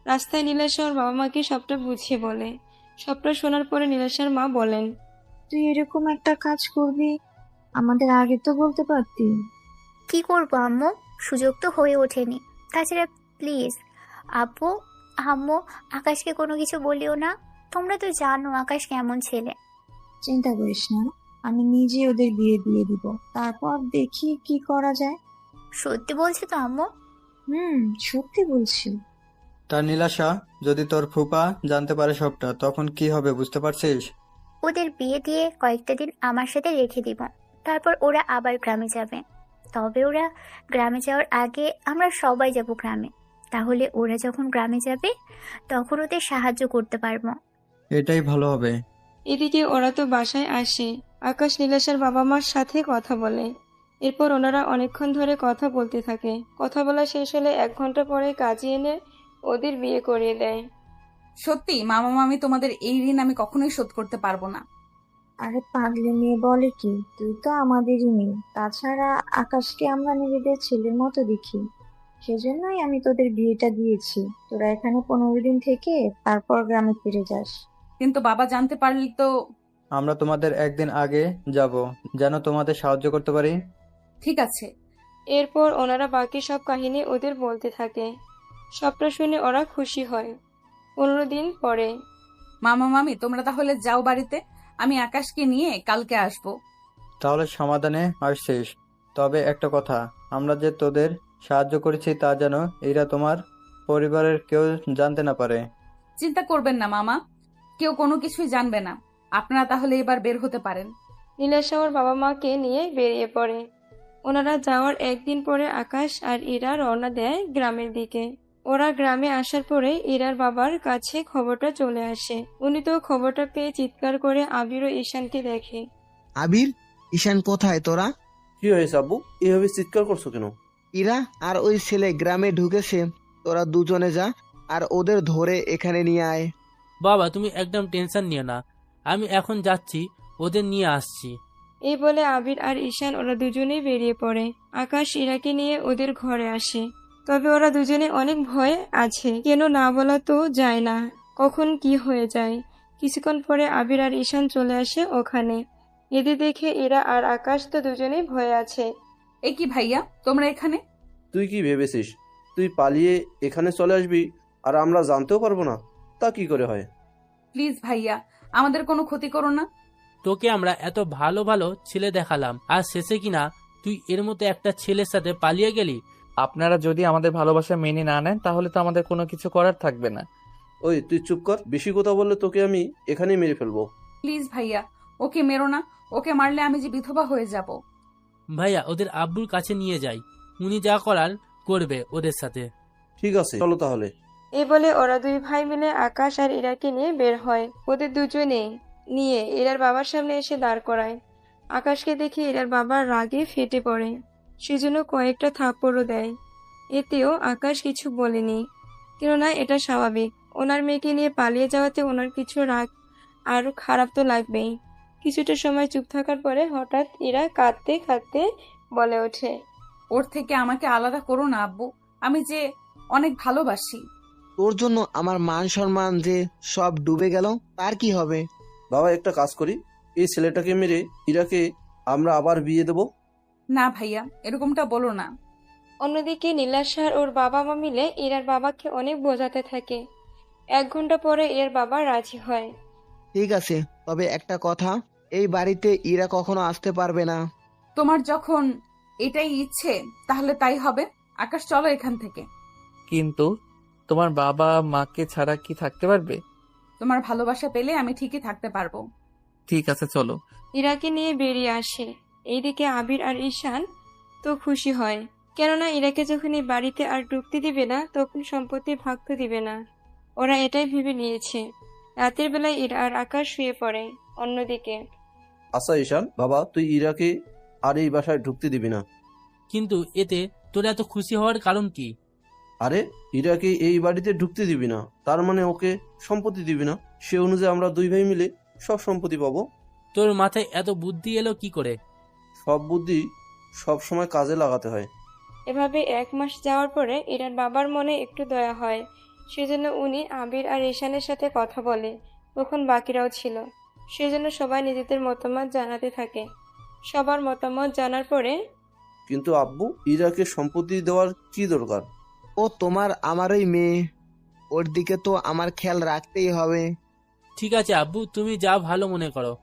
রাস্তায় নীলাশা ওর বাবা মাকে সবটা বুঝিয়ে বলে। সবটা শোনার পরে নীলাশার মা বলেন, তুই এরকম একটা কাজ করবি, আমাদের আগে তো বলতে পারতি। কি করবো আম্মু, সুযোগ তো হয়ে ওঠেনি। তাছাড়া প্লিজ আব্বু আম্মু, আকাশকে কোনো কিছু বলিও না। তোমরা তো জানো আকাশ কেমন ছেলে। চিন্তা করিস না, আমি নিজে ওদের বিয়ে দিয়ে দিব, তারপর দেখি কি করা যায়। সত্যি বলছো তো আম্মু? সত্যি বলছি। তার নীলাশা, যদি তোর ফুপা জানতে পারে সবটা, তখন কি হবে বুঝতে পারছিস? ওদের বিয়ে দিয়ে কয়েকটা দিন আমার সাথে রেখে দিব, তারপর ওরা আবার গ্রামে যাবে। তবে ওরা গ্রামে যাওয়ার আগে আমরা সবাই যাব গ্রামে। তাহলে ওরা যখন গ্রামে যাবে তখন ওদের সাহায্য করতে পারবো। এটাই ভালো হবে। এদিকে ওরা তো বাসায় আসে। আকাশ নীলাশার বাবা মার সাথে কথা বলে। এরপর ওনারা অনেকক্ষণ ধরে কথা বলতে থাকে। কথা বলা শেষ হলে 1 ঘন্টা পরে কাজী এনে ওদের বিয়ে করিয়ে দেয়। সত্যি মামা মামি, তোমাদের এই ঋণ আমি কখনোই শোধ করতে পারবো না। আরে পাগলি মেয়ে বলে কি, তুই তো আমাদেরই মেয়ে। তাছাড়া আকাশকে আমরা নিজেদের ছেলের মতো দেখি, সেজন্যই আমি তোদের বিয়েটা দিয়েছি। তোরা এখানে 15 দিন থেকে তারপর গ্রামে ফিরে যাস। কিন্তু বাবা জানতে পারলি তো? আমরা তোমাদের একদিন আগে যাব, যেন তোমাদের সাহায্য করতে পারি। ঠিক আছে। এরপর ওনারা বাকি সব কাহিনী ওদের বলতে থাকে। সবটা শুনে ওরা খুশি হয়। 15 দিন পরে, মামা মামি, তোমরা তাহলে যাও বাড়িতে, আমি আকাশকে নিয়ে কালকে আসবো। তাহলে সমাধানে আসছিস। তবে একটা কথা, আমরা যে তোদের সাহায্য করেছি তা যেন এরা তোমার পরিবারের কেউ জানতে না পারে। চিন্তা করবেন না মামা, কেউ কোনো কিছুই জানবে না। আপনারা তাহলে এবার বের হতে পারেন। নীলাশা ওর বাবা মাকে নিয়ে বেরিয়ে পড়ে। ওনারা যাওয়ার একদিন পরে আকাশ আর ইরা রওনা দেয় গ্রামের দিকে। ওরা গ্রামে আসার পরে ইরার বাবার কাছে খবরটা চলে আসে। উনি তো খবরটা পেয়ে চিৎকার করে আবির ও ঈশানকে দেখে। আবির, ঈশান কোথায় তোরা? কি হয়েছে আব্বু, এভাবে চিৎকার করছো কেন? ইরা আর ওই ছেলে গ্রামে ঢুকেছে, তোরা দুজনে যা আর ওদের ধরে এখানে নিয়ে আয়। বাবা তুমি একদম টেনশন নিও না, আমি এখন যাচ্ছি, ওদের নিয়ে আসছি। এই বলে আবির আর ঈশান ওরা দুজনেই বেরিয়ে পড়ে। আকাশ ইরাকে নিয়ে ওদের ঘরে আসে। তবে ওরা দুজনে অনেক ভয় আছে, কেন না বলা তো যায় না, কখন কি হয়ে যায়। কিছুক্ষণ পরে আবির আর ঈশান চলে আসে ওখানে। এদের দেখে ইরা আর আকাশ তো দুজনেই ভয়ে আছে। এ কি ভাইয়া, তোমরা এখানে? তুই কি ভেবেছিস তুই পালিয়ে এখানে চলে আসবি আর আমরা জানতেও পারবো না? তা কি করে হয়? প্লিজ ভাইয়া, আমাদের কোনো ক্ষতি করো না। তোকে আমরা এত ভালো ভালো ছেলে দেখালাম, আর শেষে কিনা তুই এর মতো একটা ছেলের সাথে পালিয়ে গেলি। আপনারা যদি আমাদের ভালোবাসা মেনে না নেন তাহলে তো আমাদের কোনো কিছু করার থাকবে না। ওই তুই চুপ কর, বেশি কথা বললে তোকে আমি এখানেই মেরে ফেলবো। প্লিজ ভাইয়া, ওকে মেরো না, ওকে মারলে আমি যে বিধবা হয়ে যাব। ভাইয়া ওদের আব্বুর কাছে নিয়ে যাই, উনি যা করার করবে ওদের সাথে। ঠিক আছে চলো তাহলে। এই বলে ওরা দুই ভাই মিলে আকাশ আর ইরাকে নিয়ে বের হয়। ওদের দুজনে নিয়ে ইরার বাবার সামনে এসে দাঁড় করায়। আকাশকে দেখে ইরার বাবার রাগে ফেটে পড়ে, সেজন্য কয়েকটা থাপ্পড়ও দেয়। এতেও আকাশ কিছু বলেনি, কেননা এটা স্বাভাবিক। ওনার মেয়েকে নিয়ে পালিয়ে যাওয়াতে ওনার কিছু রাগ আর খারাপ তো লাগবেই। কিছুটা সময় চুপ থাকার পরে হঠাৎ ইরা কাঁদতে কাঁদতে বলে ওঠে, ওর থেকে আমাকে আলাদা করো না আব্বু, আমি যে অনেক ভালোবাসি। তোর জন্য আমার মান সম্মান যে সব ডুবে গেল, তার কি হবে? বাবা একটা কাজ করি, এই ছেলেটাকে মেরে ইরাকে আমরা আবার বিয়ে দেব। না ভাইয়া, এরকমটা বলো না। অন্যদিকে নীলাশার ওর বাবা মা মিলে ইরার বাবাকে অনেক বোঝাতে থাকে। 1 ঘন্টা পরে এর বাবা রাজি হয়। ঠিক আছে, তবে একটা কথা, এই বাড়িতে ইরা কখনো আসতে পারবে না। তোমার যখন এটাই ইচ্ছে তাহলে তাই হবে। আকাশ চলো এখান থেকে। কিন্তু তোমার বাবা মাকে ছাড়া কি থাকতে পারবে? তোমার ভালোবাসা পেলে আমি ঠিকই থাকতে পারবো। ঠিক আছে চলো। ইরাকে নিয়ে বেরিয়ে আসে। এইদিকে আবির আর ঈশান তো খুশি হয়, কেননা ইরাকে যখন এই বাড়িতে আর ঢুকতে দিবে না তখন সম্পত্তি ভাগ তো দিবে না। ওরা এটাই ভেবে নিয়েছে। রাতের বেলায় ইরা আর আকাশ শুয়ে পড়ে। অন্যদিকে আচ্ছা ঈশান, বাবা তুই ইরাকে আর এই বাসায় ঢুকতে দিবি না। কিন্তু এতে তোর এত খুশি হওয়ার কারণ কি? আরে ইরাকে এই বাড়িতে ঢুকতে দিবি না তার মানে ওকে সম্পত্তি দিবি না, সে অনুযায়ী আমরা দুই ভাই মিলে সব সম্পত্তি পাবো। তোর মাথায় এত বুদ্ধি এলো কি করে? সব বুদ্ধি সব সময় কাজে লাগাতে হয়। এভাবে 1 মাস যাওয়ার পরে ইরার বাবার মনে একটু দয়া হয়, সেজন্য উনি আবির আর ঈশানের সাথে কথা বলে। তখন বাকিরাও ছিল, সেজন্য সবাই নিজেদের মতামত জানাতে থাকে। সবার মতামত জানার পরে কিন্তু আব্বু, ইরাকে সম্পত্তি দেওয়ার কি দরকার? ও তোমার আমারই মেয়ে, ওর দিকে তো আমার খেয়াল রাখতেই হবে। ঠিক আছে আব্বু, তুমি যা ভালো মনে করো।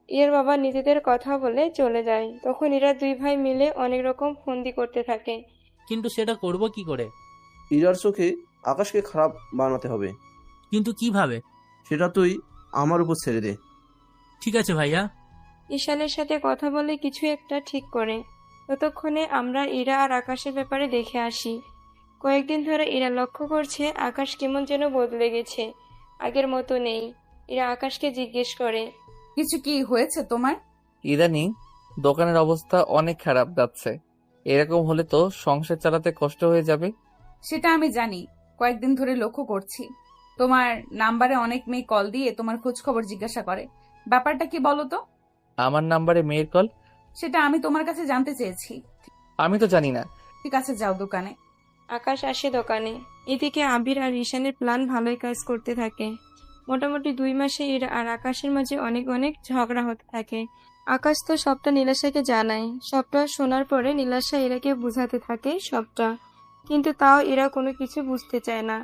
এর বাবা নিজেদের কথা বলে চলে যায়। তখন এরা দুই ভাই মিলে অনেক রকম ফন্দি করতে থাকে। কিন্তু সেটা করব কি করে? ইরার চোখে আকাশকে খারাপ বানাতে হবে। কিন্তু কিভাবে? সেটা তুই আমার উপর ছেড়ে দে। ঠিক আছে ভাইয়া। ঈশানের সাথে কথা বলে কিছু একটা ঠিক করে। ততক্ষণে আমরা ইরা আর আকাশের ব্যাপারে দেখে আসি। কয়েকদিন ধরে ইরা লক্ষ্য করছে আকাশ কেমন যেন বদলে গেছে, আগের মতো নেই। ইরা আকাশকে জিজ্ঞেস করে, কিছু কি হয়েছে তোমার? ইদানিং দোকানের অবস্থা অনেক খারাপ যাচ্ছে, এরকম হলে তো সংসার চালাতে কষ্ট হয়ে যাবে। সেটা আমি জানি, কয়েকদিন ধরে লক্ষ্য করছি। তোমার নাম্বারে অনেক মেয়ে কল দিয়ে তোমার খোঁজ খবর জিজ্ঞাসা করে, ব্যাপারটা কি বলো তো? আমার নাম্বারে মেয়ের কল? সেটা আমি তোমার কাছে জানতে চেয়েছি। আমি তো জানি না। ঠিক আছে, যাও দোকানে। আকাশ আসে দোকানে। এদিকে আবির আর ঈশানের প্ল্যান ভালোই কাজ করতে থাকে। মোটামুটি 2 মাসে ইরা আর আকাশের মাঝে অনেক অনেক ঝগড়া হতে থাকে। আকাশ তো সবটা নীলাশাকে জানায়। সবটা শোনার পরে নীলাশা ইরাকে বুঝাতে থাকে সবটা, কিন্তু তাও ইরা কোনো কিছু বুঝতে চায় না।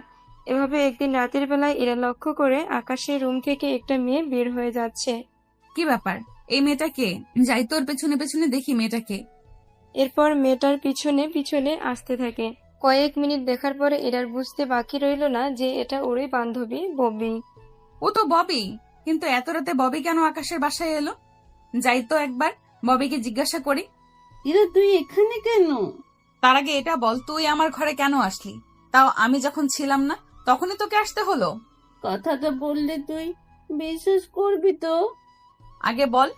এভাবে একদিন রাতের বেলায় ইরা লক্ষ্য করে আকাশের রুম থেকে একটা মেয়ে বের হয়ে যাচ্ছে। কি ব্যাপার, এই মেয়েটা কে? যাই তোর পেছনে পেছনে দেখি মেয়েটাকে। এরপর মেয়েটার পিছনে পিছনে আসতে থাকে। কয়েক মিনিট দেখার পরে ইরার বুঝতে বাকি রইল না যে এটা ওরই বান্ধবী ববি। ও তো ববি, কিন্তু এত রাতে ববি কেন আকাশের বাসায় এলো? যাই তো একবার ববিকে জিজ্ঞাসা করি। ইরা তুই এখানে কেন? তার আগে এটা বল, তুই আমার ঘরে কেন আসলি? তাও আমি যখন ছিলাম না তখনই তোকে আসতে হলো? কথাটা বললে তুই বিশ্বাস করবি তো? আগে বল।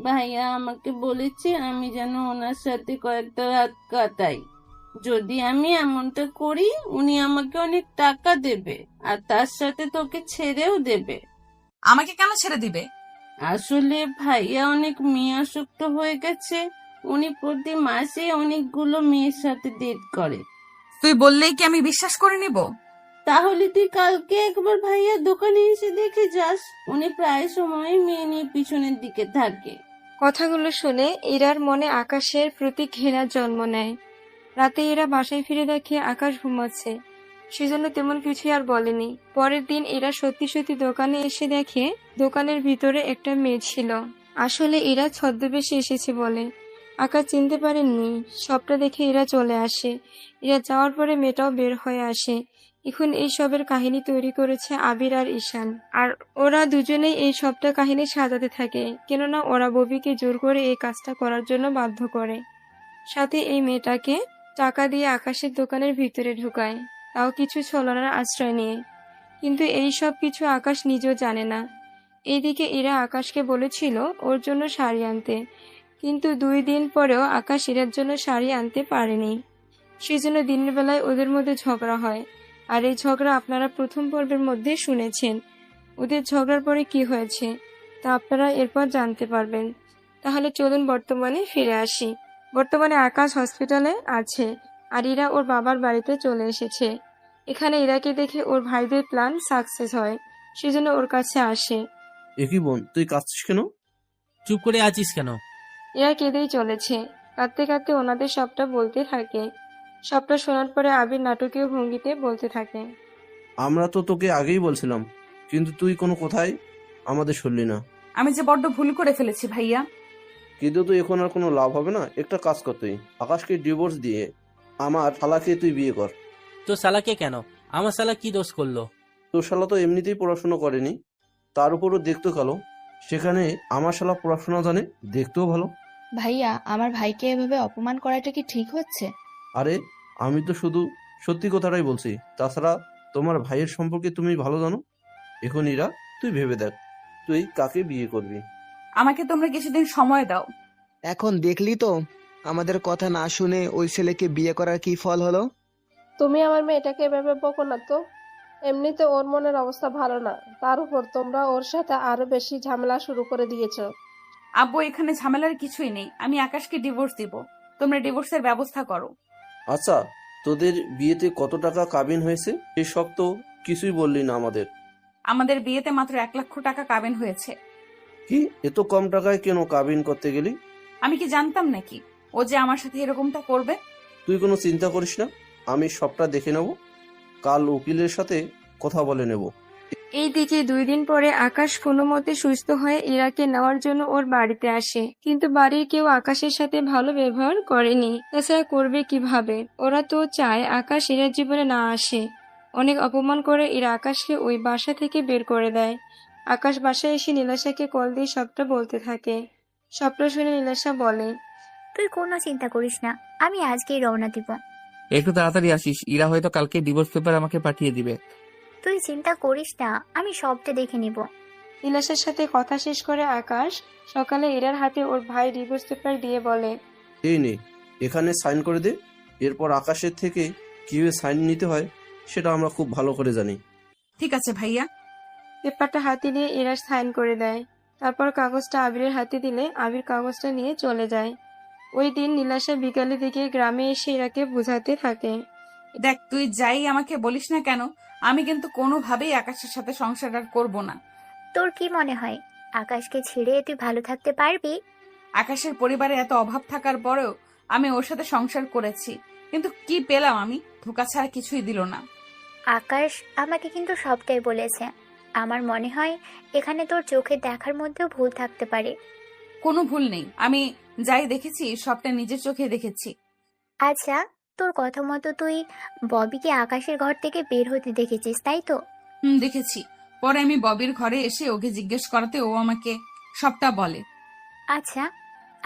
ভাইয়া আমাকে বলেছে আমি যেন ওনার সাথে কয়েকটা রাত কাটাই। যদি আমি এমনটা করি উনি আমাকে অনেক টাকা দেবে, আর তার সাথে তোকে ছেড়েও দেবে। আমাকে কেন ছেড়ে দিবে? আসলে ভাইয়া অনেক মেয়ে আসক্ত হয়ে গেছে। উনি প্রতি মাসে অনেকগুলো মেয়ের সাথে ডেট করে। তুই বললেই কি আমি বিশ্বাস করে নিব? তাহলে তুই কালকে একবার ভাইয়ার দোকানে এসে দেখে যাস। উনি প্রায় সময় মেয়ে নিয়ে পিছনের দিকে থাকে। কথাগুলো শুনে ইরার মনে আকাশের প্রতি ঘৃণার জন্ম নেয়। রাতে এরা বাসায় ফিরে দেখে আকাশ ঘুমাচ্ছে, সেজন্য তেমন কিছুই আর বলেনি। পরের দিন এরা সত্যি সত্যি দোকানে এসে দেখে দোকানের ভিতরে একটা মেয়ে ছিল। আসলে এরা ছদ্মবেশে এসেছে বলে আকাশ চিনতে পারেননি। সবটা দেখে এরা চলে আসে। এরা যাওয়ার পরে মেয়েটাও বের হয়ে আসে। এখন এই সবের কাহিনী তৈরি করেছে আবির আর ঈশান, আর ওরা দুজনেই এই সবটা কাহিনী সাজাতে থাকে, কেননা ওরা ববিকে জোর করে এই কাজটা করার জন্য বাধ্য করে। সাথে এই মেয়েটাকে টাকা দিয়ে আকাশের দোকানের ভিতরে ঢুকায়, তাও কিছু ছলনার আশ্রয় নিয়ে। কিন্তু এই সব কিছু আকাশ নিজেও জানে না। এইদিকে এরা আকাশকে বলেছিল ওর জন্য শাড়ি আনতে, কিন্তু 2 দিন পরেও আকাশ এরার জন্য শাড়ি আনতে পারেনি। সেজন্য দিনের বেলায় ওদের মধ্যে ঝগড়া হয়, আর এই ঝগড়া আপনারা প্রথম পর্বের মধ্যে শুনেছেন। ওদের ঝগড়ার পরে কি হয়েছে তা আপনারা এরপর জানতে পারবেন। তাহলে চলুন বর্তমানে ফিরে আসি। বর্তমানে আকাশ হসপিটালে আছে, আর ইরা ওর বাবার বাড়িতে চলে এসেছে। এখানে ইরাকে দেখে ওর ভাইদের প্ল্যান সাকসেস হয়, সেজন্য ওর কাছে আসে। একই বোন, তুই কাঁদছিস কেন? চুপ করে আছিস কেন? ইরা কেঁদেই চলেছে। কাঁদতে কাঁদতে ওনাদের সবটা বলতে থাকে। সবটা শোনার পরে আবির নাটকীয় ভঙ্গিতে বলতে থাকে। আমরা তো তোকে আগেই বলছিলাম, কিন্তু তুই কোনো কথাই আমাদের শুনলি না। আমি যে বড্ড ভুল করে ফেলেছি ভাইয়া। কিন্তু তুই এখন আর কোনো লাভ হবে না। একটা কাজ কর, তুই আকাশকে ডিভোর্স দিয়ে আমার শালাকে তুই বিয়ে কর। তো শালাকে কেন? আমার শালা কি দোষ করলো? তোর শালা তো এমনিতেই পড়াশোনা করেনি, তার উপরও দেখতে কালো। সেখানে আমার শালা পড়াশোনা জানে, দেখতেও ভালো। ভাইয়া, আমার ভাইকে এভাবে অপমান করাটা কি ঠিক হচ্ছে? আরে আমি তো শুধু সত্যি কথাটাই বলছি। তাছাড়া তোমার ভাইয়ের সম্পর্কে তুমি ভালো জানো। এখন ইরা, তুই ভেবে দেখ তুই কাকে বিয়ে করবি। আমাকে তোমরা কিছুদিন সময় দাও। এখন দেখলি তো আমাদের কথা না শুনে ওই ছেলেকে বিয়ে করার কি ফল হলো। তুমি আমার মেয়েটাকে এভাবে বকো না তো। এমনিতে ওর মনের অবস্থা ভালো না, তার উপর তোমরা ওর সাথে আরো বেশি ঝামেলা শুরু করে দিয়েছো। আব্বু, এখানে ঝামেলার কিছুই নেই। আমি আকাশকে ডিভোর্স দিব, তোমরা ডিভোর্সের ব্যবস্থা করো। আচ্ছা, তোদের বিয়েতে কত টাকা কাবিন হয়েছে সব তো কিছুই বললি না আমাদের। আমাদের বিয়েতে মাত্র 1 লক্ষ টাকা কাবিন হয়েছে। কি এত কম টাকায় কেন কাবিন করতে গেলি? আমি কি জানতাম নাকি ও যে আমার সাথে এরকমটা করবে? তুই কোনো চিন্তা করিস না, আমি সবটা দেখে নেব। কাল উকিলের সাথে কথা বলে নেব। এইদিকে 2 দিন পরে আকাশ কোনো মতে সুস্থ হয়ে ইরাকে নেওয়ার জন্য ওর বাড়িতে আসে, কিন্তু বাড়ির কেউ আকাশের সাথে ভালো ব্যবহার করেনি। তাছাড়া করবে কিভাবে? ওরা তো চায় আকাশ ইরার জীবনে না আসে। অনেক অপমান করে ইরা আকাশকে ওই বাসা থেকে বের করে দেয়। আকাশ বাসায় এসে নীলাশাকে কল দিয়ে সবটা বলতে থাকে। সবটা শুনে নীলাশা বলে, তুই কোনো চিন্তা করিস না, আমি আজকেই রওনা দিব। একটু তাড়াতাড়ি আসিস, ইরা হয়তো কালকে ডিভোর্স পেপার আমাকে পাঠিয়ে দিবে। তুই চিন্তা করিস না, আমি সবটা দেখে নিব। নীলাশার সাথে কথা শেষ করে আকাশ সকালে ইরার হাতে ওর ভাই ডিভোর্স পেপার দিয়ে বলে, এই নে, এখানে সাইন করে দে। এরপর আকাশের থেকে কিভাবে সাইন নিতে হয় সেটা আমরা খুব ভালো করে জানি। ঠিক আছে ভাইয়া। পেপারটা হাতে নিয়ে ইরা সাইন করে দেয়। তারপর কাগজটা আবিরের হাতে দিলে আবির কাগজটা নিয়ে চলে যায়। ওই দিন নীলাশা বিকালের দিকে গ্রামে এসে ইরাকে বোঝাতে থাকে, দেখ, তুই যাই আমাকে বলিস না কেন, আমি কিন্তু কোনোভাবেই আকাশের সাথে সংসার আর করবো না। তোর কি মনে হয় আকাশকে ছেড়ে তুই ভালো থাকতে পারবি? আকাশের পরিবারে এত অভাব থাকার পরেও আমি ওর সাথে সংসার করেছি, কিন্তু কি পেলাম আমি? ধোকা ছাড়া কিছুই দিল না। আকাশ আমাকে কিন্তু সবটাই বলেছে। আমার মনে হয় এখানে তোর চোখে দেখার মধ্যেও ভুল থাকতে পারে। কোনো ভুল নেই, আমি যাই দেখেছি সবটা নিজের চোখে দেখেছি। আচ্ছা, তোর কথা মতো তুই ববিকে আকাশের ঘর থেকে বের হতে দেখেছিস, তাই তো? দেখেছি। পরে আমি ববির ঘরে এসে ওকে জিজ্ঞেস করাতে ও আমাকে সবটা বলে। আচ্ছা,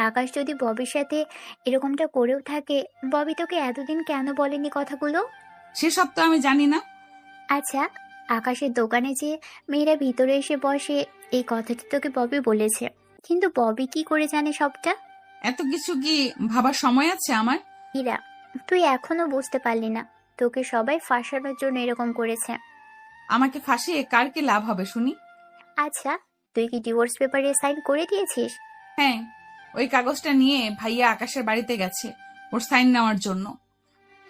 আকাশ যদি ববির সাথে এরকমটা করেও থাকে, ববি তোকে এতদিন কেন বলেনি কথাগুলো? সেসব তো আমি জানি না। আচ্ছা, আকাশের দোকানে যে মেয়েরা ভিতরে এসে বসে, এই কথাটা তোকে ববি বলেছে, কিন্তু ববি কি করে জানে সবটা? এত কিছু কি ভাবার সময় আছে আমার? ইরা, তুই এখনো বুঝতে পারলি না, তোকে সবাই ফাঁসানোর জন্য এরকম করেছে। আমাকে ফাঁসিয়ে কার কি লাভ হবে শুনি? আচ্ছা, তুই কি ডিভোর্স পেপারে সাইন করে দিয়েছিস? হ্যাঁ, ওই কাগজটা নিয়ে ভাইয়া আকাশের বাড়িতে গেছে ওর সাইন নেওয়ার জন্য।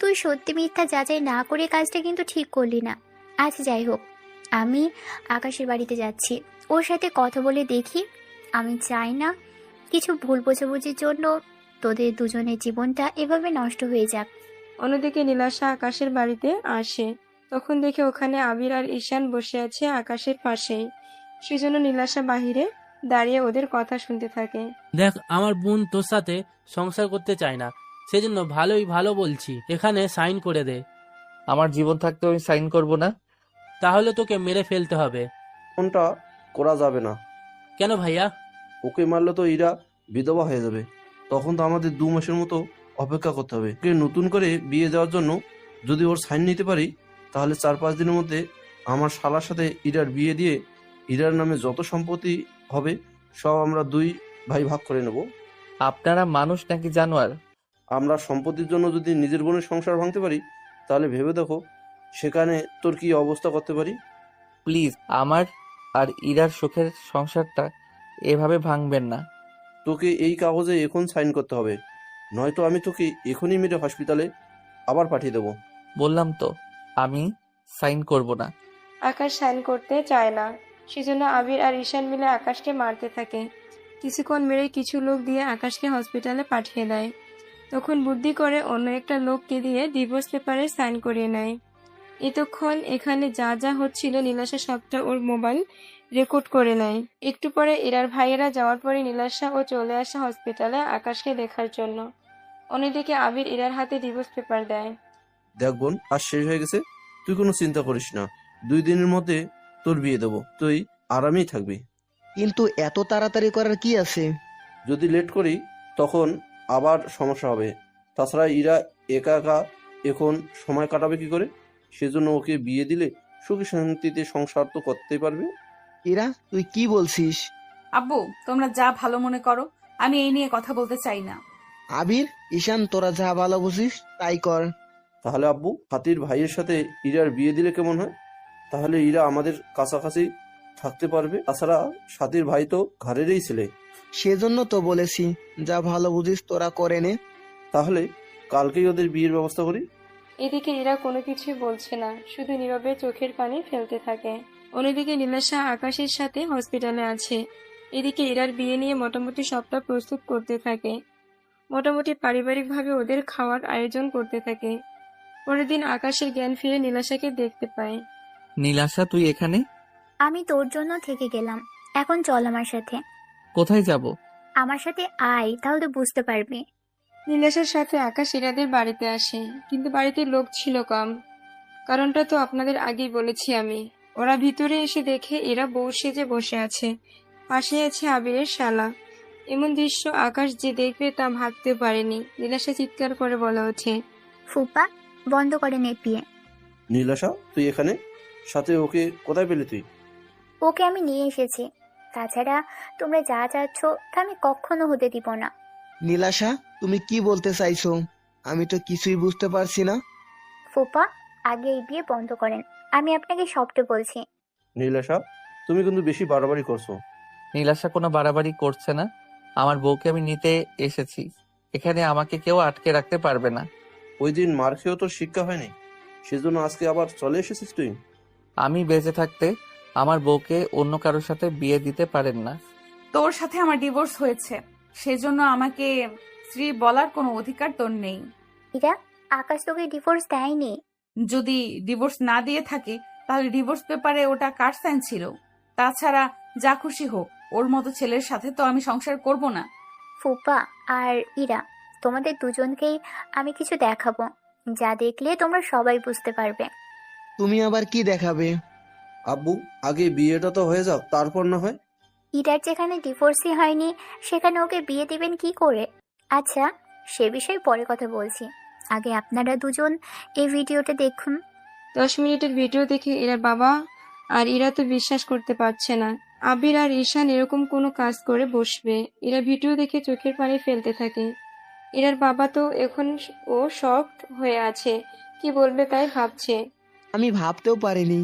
তুই সত্যি মিথ্যা যাচাই না করে কাজটা কিন্তু ঠিক করলি না। আচ্ছা যাই হোক, আমি আকাশের বাড়িতে যাচ্ছি, ওর সাথে কথা বলে দেখি। আমি চাই না কিছু ভুল বোঝাবুঝির জন্য তোদের দুজনের জীবনটা এভাবে নষ্ট হয়ে যাক। অন্যদিকে নীলাশা আকাশের বাড়িতে আসে, তখন দেখে ওখানে আবির আর ঈশান বসে আছে আকাশের পাশেই। সেজন্য নীলাশা বাহিরে দাঁড়িয়ে ওদের কথা শুনতে থাকে। দেখ, আমার বোন তোর সাথে সংসার করতে চায় না, সেজন্য ভালো বলছি, এখানে সাইন করে দে। আমার জীবন থাকতে আমি সাইন করব না। তাহলে তোকে মেরে ফেলতে হবে। কোনটা করা যাবে না। কেন ভাইয়া? ওকে মারলে তো ইরা বিধবা হয়ে যাবে, তখন তো আমাদের 2 মাসের মতো অপেক্ষা করতে হবে। ওকে নতুন করে বিয়ে দেওয়ার জন্য যদি ওর সাইন নিতে পারি, তাহলে 4-5 দিনের মধ্যে আমার শালার সাথে ইরার বিয়ে দিয়ে ইরার নামে যত সম্পত্তি হবে সব আমরা 2 ভাই ভাগ করে নেব। আপনারা মানুষ নাকি জানোয়ার? আমরা সম্পত্তির জন্য যদি নিজের বোনের সংসার ভাঙতে পারি, তাহলে ভেবে দেখো সেখানে তোর কি অবস্থা করতে পারি। প্লিজ, আমার আর ইরার সুখের সংসারটা এভাবে ভাঙবেন না। তোকে এই কাগজে এখন সাইন করতে হবে, নয়তো আমি তোকে এখনই মেরে হসপিটালে আবার পাঠিয়ে দেবো। বললাম তো আমি সাইন করব না। আকাশ সাইন করতে চায় না, সেজন্য আবির আর ঈশান মিলে আকাশকে মারতে থাকে। কিছুক্ষণ মেরে কিছু লোক দিয়ে আকাশকে হসপিটালে পাঠিয়ে দেয়। তখন বুদ্ধি করে অন্য একটা লোককে দিয়ে ডিভোর্স পেপারে সাইন করিয়ে নেয়। এতক্ষণ এখানে যা যা হচ্ছিল নীলাশা সবটা ওর মোবাইল রেকর্ড করে নেয়। একটু পরে এরার ভাইয়েরা যাওয়ার পরে নীলাশা ও চলে আসে হসপিটালে আকাশকে দেখার জন্য। অন্যদিকে আবির এরার হাতে ডিভোর্স পেপার দেয়। দেখ বোন, আজ শেষ হয়ে গেছে, তুই কোনো চিন্তা করিস না, 2 দিনের মধ্যে তোর বিয়ে দেবো, তুই আরামেই থাকবি। কিন্তু এত তাড়াতাড়ি করার কি আছে? যদি লেট করি তখন আবার সমস্যা হবে। তাছাড়া ইরা একা একা এখন সময় কাটাবে কি করে? সেজন্য ওকে বিয়ে দিলে সুখী শান্তিতে সংসার তো করতেই পারবে। ইরা, তুই কি বলছিস? আব্বু, তোমরা যা ভালো মনে করো, আমি এই নিয়ে কথা বলতে চাই না। আবির, ঈশান, তোরা যা ভালো বুঝিস তাই কর। তাহলে আব্বু, হাতির ভাইয়ের সাথে ইরার বিয়ে দিলে কেমন হয়? তাহলে ইরা আমাদের কাছাকাছি থাকতে পারবে। তাছাড়া সাথীর ভাই তো ঘরেরই ছেলে। সেজন্য তো বলেছি যা ভালো বুঝিস তোরা করে নে। তাহলে কালকেই ওদের বিয়ের ব্যবস্থা করি। এদিকে এরা কোনো কিছুই বলছে না, শুধু নীরবে চোখের পানি ফেলতে থাকে। অন্যদিকে নীলাশা আকাশের সাথে হসপিটালে আছে। এদিকে এরার বিয়ে নিয়ে মোটামুটি সবটা প্রস্তুত করতে থাকে। মোটামুটি পারিবারিকভাবে ওদের খাওয়ার আয়োজন করতে থাকে। পরের দিন আকাশের জ্ঞান ফিরে নীলাশাকে দেখতে পায়। নীলাশা, তুই এখানে? আমি তোর জন্য থেকে গেলাম, এখন চল আমার সাথে। কোথায় যাব? আমার সাথে আয়, তাহলে বুঝতে পারবি। নীলাশার সাথে আকাশ এরাদের বাড়িতে আসে, কিন্তু বাড়িতে লোক ছিল কম। কারণটা তো আপনাদের আগেই বলেছি আমি। ওরা ভিতরে এসে দেখে এরা বউ সেজে বসে আছে, পাশে আছে আবিরের শালা। এমন দৃশ্য আকাশ যে দেখবে তা ভাবতে পারেনি। নীলাশা চিৎকার করে বলে ওঠে, ফুপা, বন্ধ করে নেপিয়ে। নীলাশা, তুই এখানে? সাথে ওকে কোথায় পেলি তুই? ওকে আমি নিয়ে এসেছি, তাছাড়া তোমরা যা চাচ্ছ তা আমি কখনো হতে দিব না। নীলাশা, তুমি কি বলতে চাইছো? আমি তো কিছুই বুঝতে পারছি না। ফুপা, আগে এই বিয়ে বন্ধ করেন, আমি আপনাকে সবটা বলছি। নীলাশা, তুমি কিন্তু বেশি বাড়াবাড়ি করছো। নীলাশা কোনো বাড়াবাড়ি করছে না। আমার বউকে আমি নিতে এসেছি, এখানে আমাকে কেউ আটকে রাখতে পারবে না। ওই দিন মার খেয়েও তোর শিক্ষা হয়নি, সেজন্য আজকে আবার চলে এসেছিস তুই। আমি বেঁচে থাকতে আমার বউকে অন্য কারোর সাথে বিয়ে দিতে পারেন না। তোর সাথে আমার ডিভোর্স হয়েছে, সেজন্য আমাকে স্ত্রী বলার কোনো অধিকার তোর নেই। ইরা, আকাশ তোকে ডিভোর্স দেয়নি। যদি ডিভোর্স না দিয়ে থাকে তাহলে ডিভোর্স পেপারে ওটা কার সাইন ছিল? তাছাড়া যা খুশি হোক, ওর মতো ছেলের সাথে তো আমি সংসার করব না। ফুপা আর ইরা, তোমাদের দুজনকেই আমি কিছু দেখাবো, যা দেখলে তোমরা সবাই বুঝতে পারবে। তুমি আবার কি দেখাবে? আব্বু, আগে বিয়েটা তো হয়ে যাক, তারপর না হয়। ইরার যেখানে ডিভোর্সই হয়নি সেখানে ওকে বিয়ে দিবেন কি করে? আচ্ছা, সে বিষয়ে পরে কথা বলছি, আগে আপনারা দুজন এই ভিডিওটা দেখুন। 10 মিনিটের ভিডিও দেখে ইরার বাবা আর ইরা তো বিশ্বাস করতে পারছে না আবির আর ঈশান এরকম কোনো কাজ করে বসবে। ইরা ভিডিও দেখে চোখের পানি ফেলতে থাকে। ইরার বাবা তো এখন ও শকড হয়ে আছে, কি বলবে তাই ভাবছে। আমি ভাবতেও পারিনি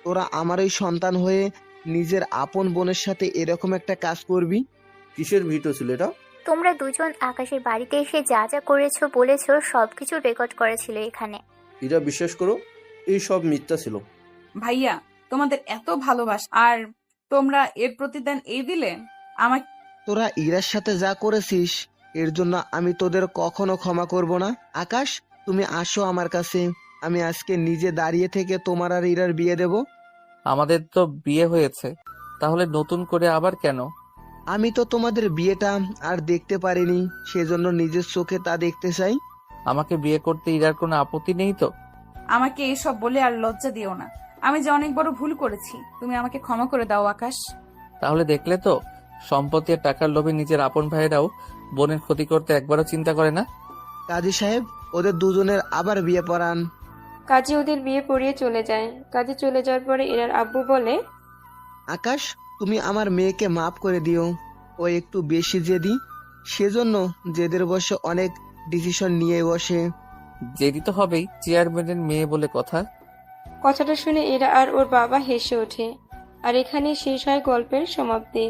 তোরা আমার ওই সন্তান হয়ে নিজের আপন বোনের সাথে এরকম একটা কাজ করবি। কিসের ভিডিও ছিল এটা? তোমরা দুজন আকাশের বাড়িতে এসে যা যা করেছো বলেছো সবকিছু রেকর্ড করেছিল এখানে। এরা বিশ্বাস করো, এই সব মিথ্যা ছিল। ভাইয়া, তোমাদের এত ভালোবাসা আর তোমরা এর প্রতিদান এই দিলে আমাকে। তোরা ইরার সাথে যা করেছিস এর জন্য আমি তোদের কখনো ক্ষমা করব না। আকাশ, তুমি আসো আমার কাছে, আমি আজকে নিজে দাঁড়িয়ে থেকে তোমার আর ইরার বিয়ে দেব। আমাদের তো বিয়ে হয়েছে, তাহলে নতুন করে আবার কেন? আমি তো তোমাদের বিয়েটা আর দেখতে পারিনি, সেজন্য নিজের চোখে তা দেখতে চাই। আমাকে বিয়ে করতে ইরার কোনো আপত্তি নেই তো? আমাকে এসব বলে আর লজ্জা দিও না, আমি যে অনেক বড় ভুল করেছি, তুমি আমাকে ক্ষমা করে দাও আকাশ। তাহলে দেখলে তো, সম্পত্তি আর টাকার লোভে নিজের আপন ভাইয়েরাও বোনের ক্ষতি করতে একবারও চিন্তা করে না। কাজী সাহেব, ওদের দুজনের আবার বিয়ে পড়ান। কাজী ওদের বিয়ে পড়িয়ে চলে যায়। কাজী চলে যাওয়ার পরে ইরার আব্বু বলে, আকাশ, তুমি আমার মেয়েকে মাফ করে দিও, ও একটু বেশি জেদি, সেজন্য জেদের বসে অনেক ডিসিশন নিয়ে বসে। জেদি তো হবেই, চেয়ারম্যানের মেয়ে বলে কথা। কথাটা শুনে এরা আর ওর বাবা হেসে ওঠে। আর এখানে শেষ হয় গল্পের সমাপ্তি।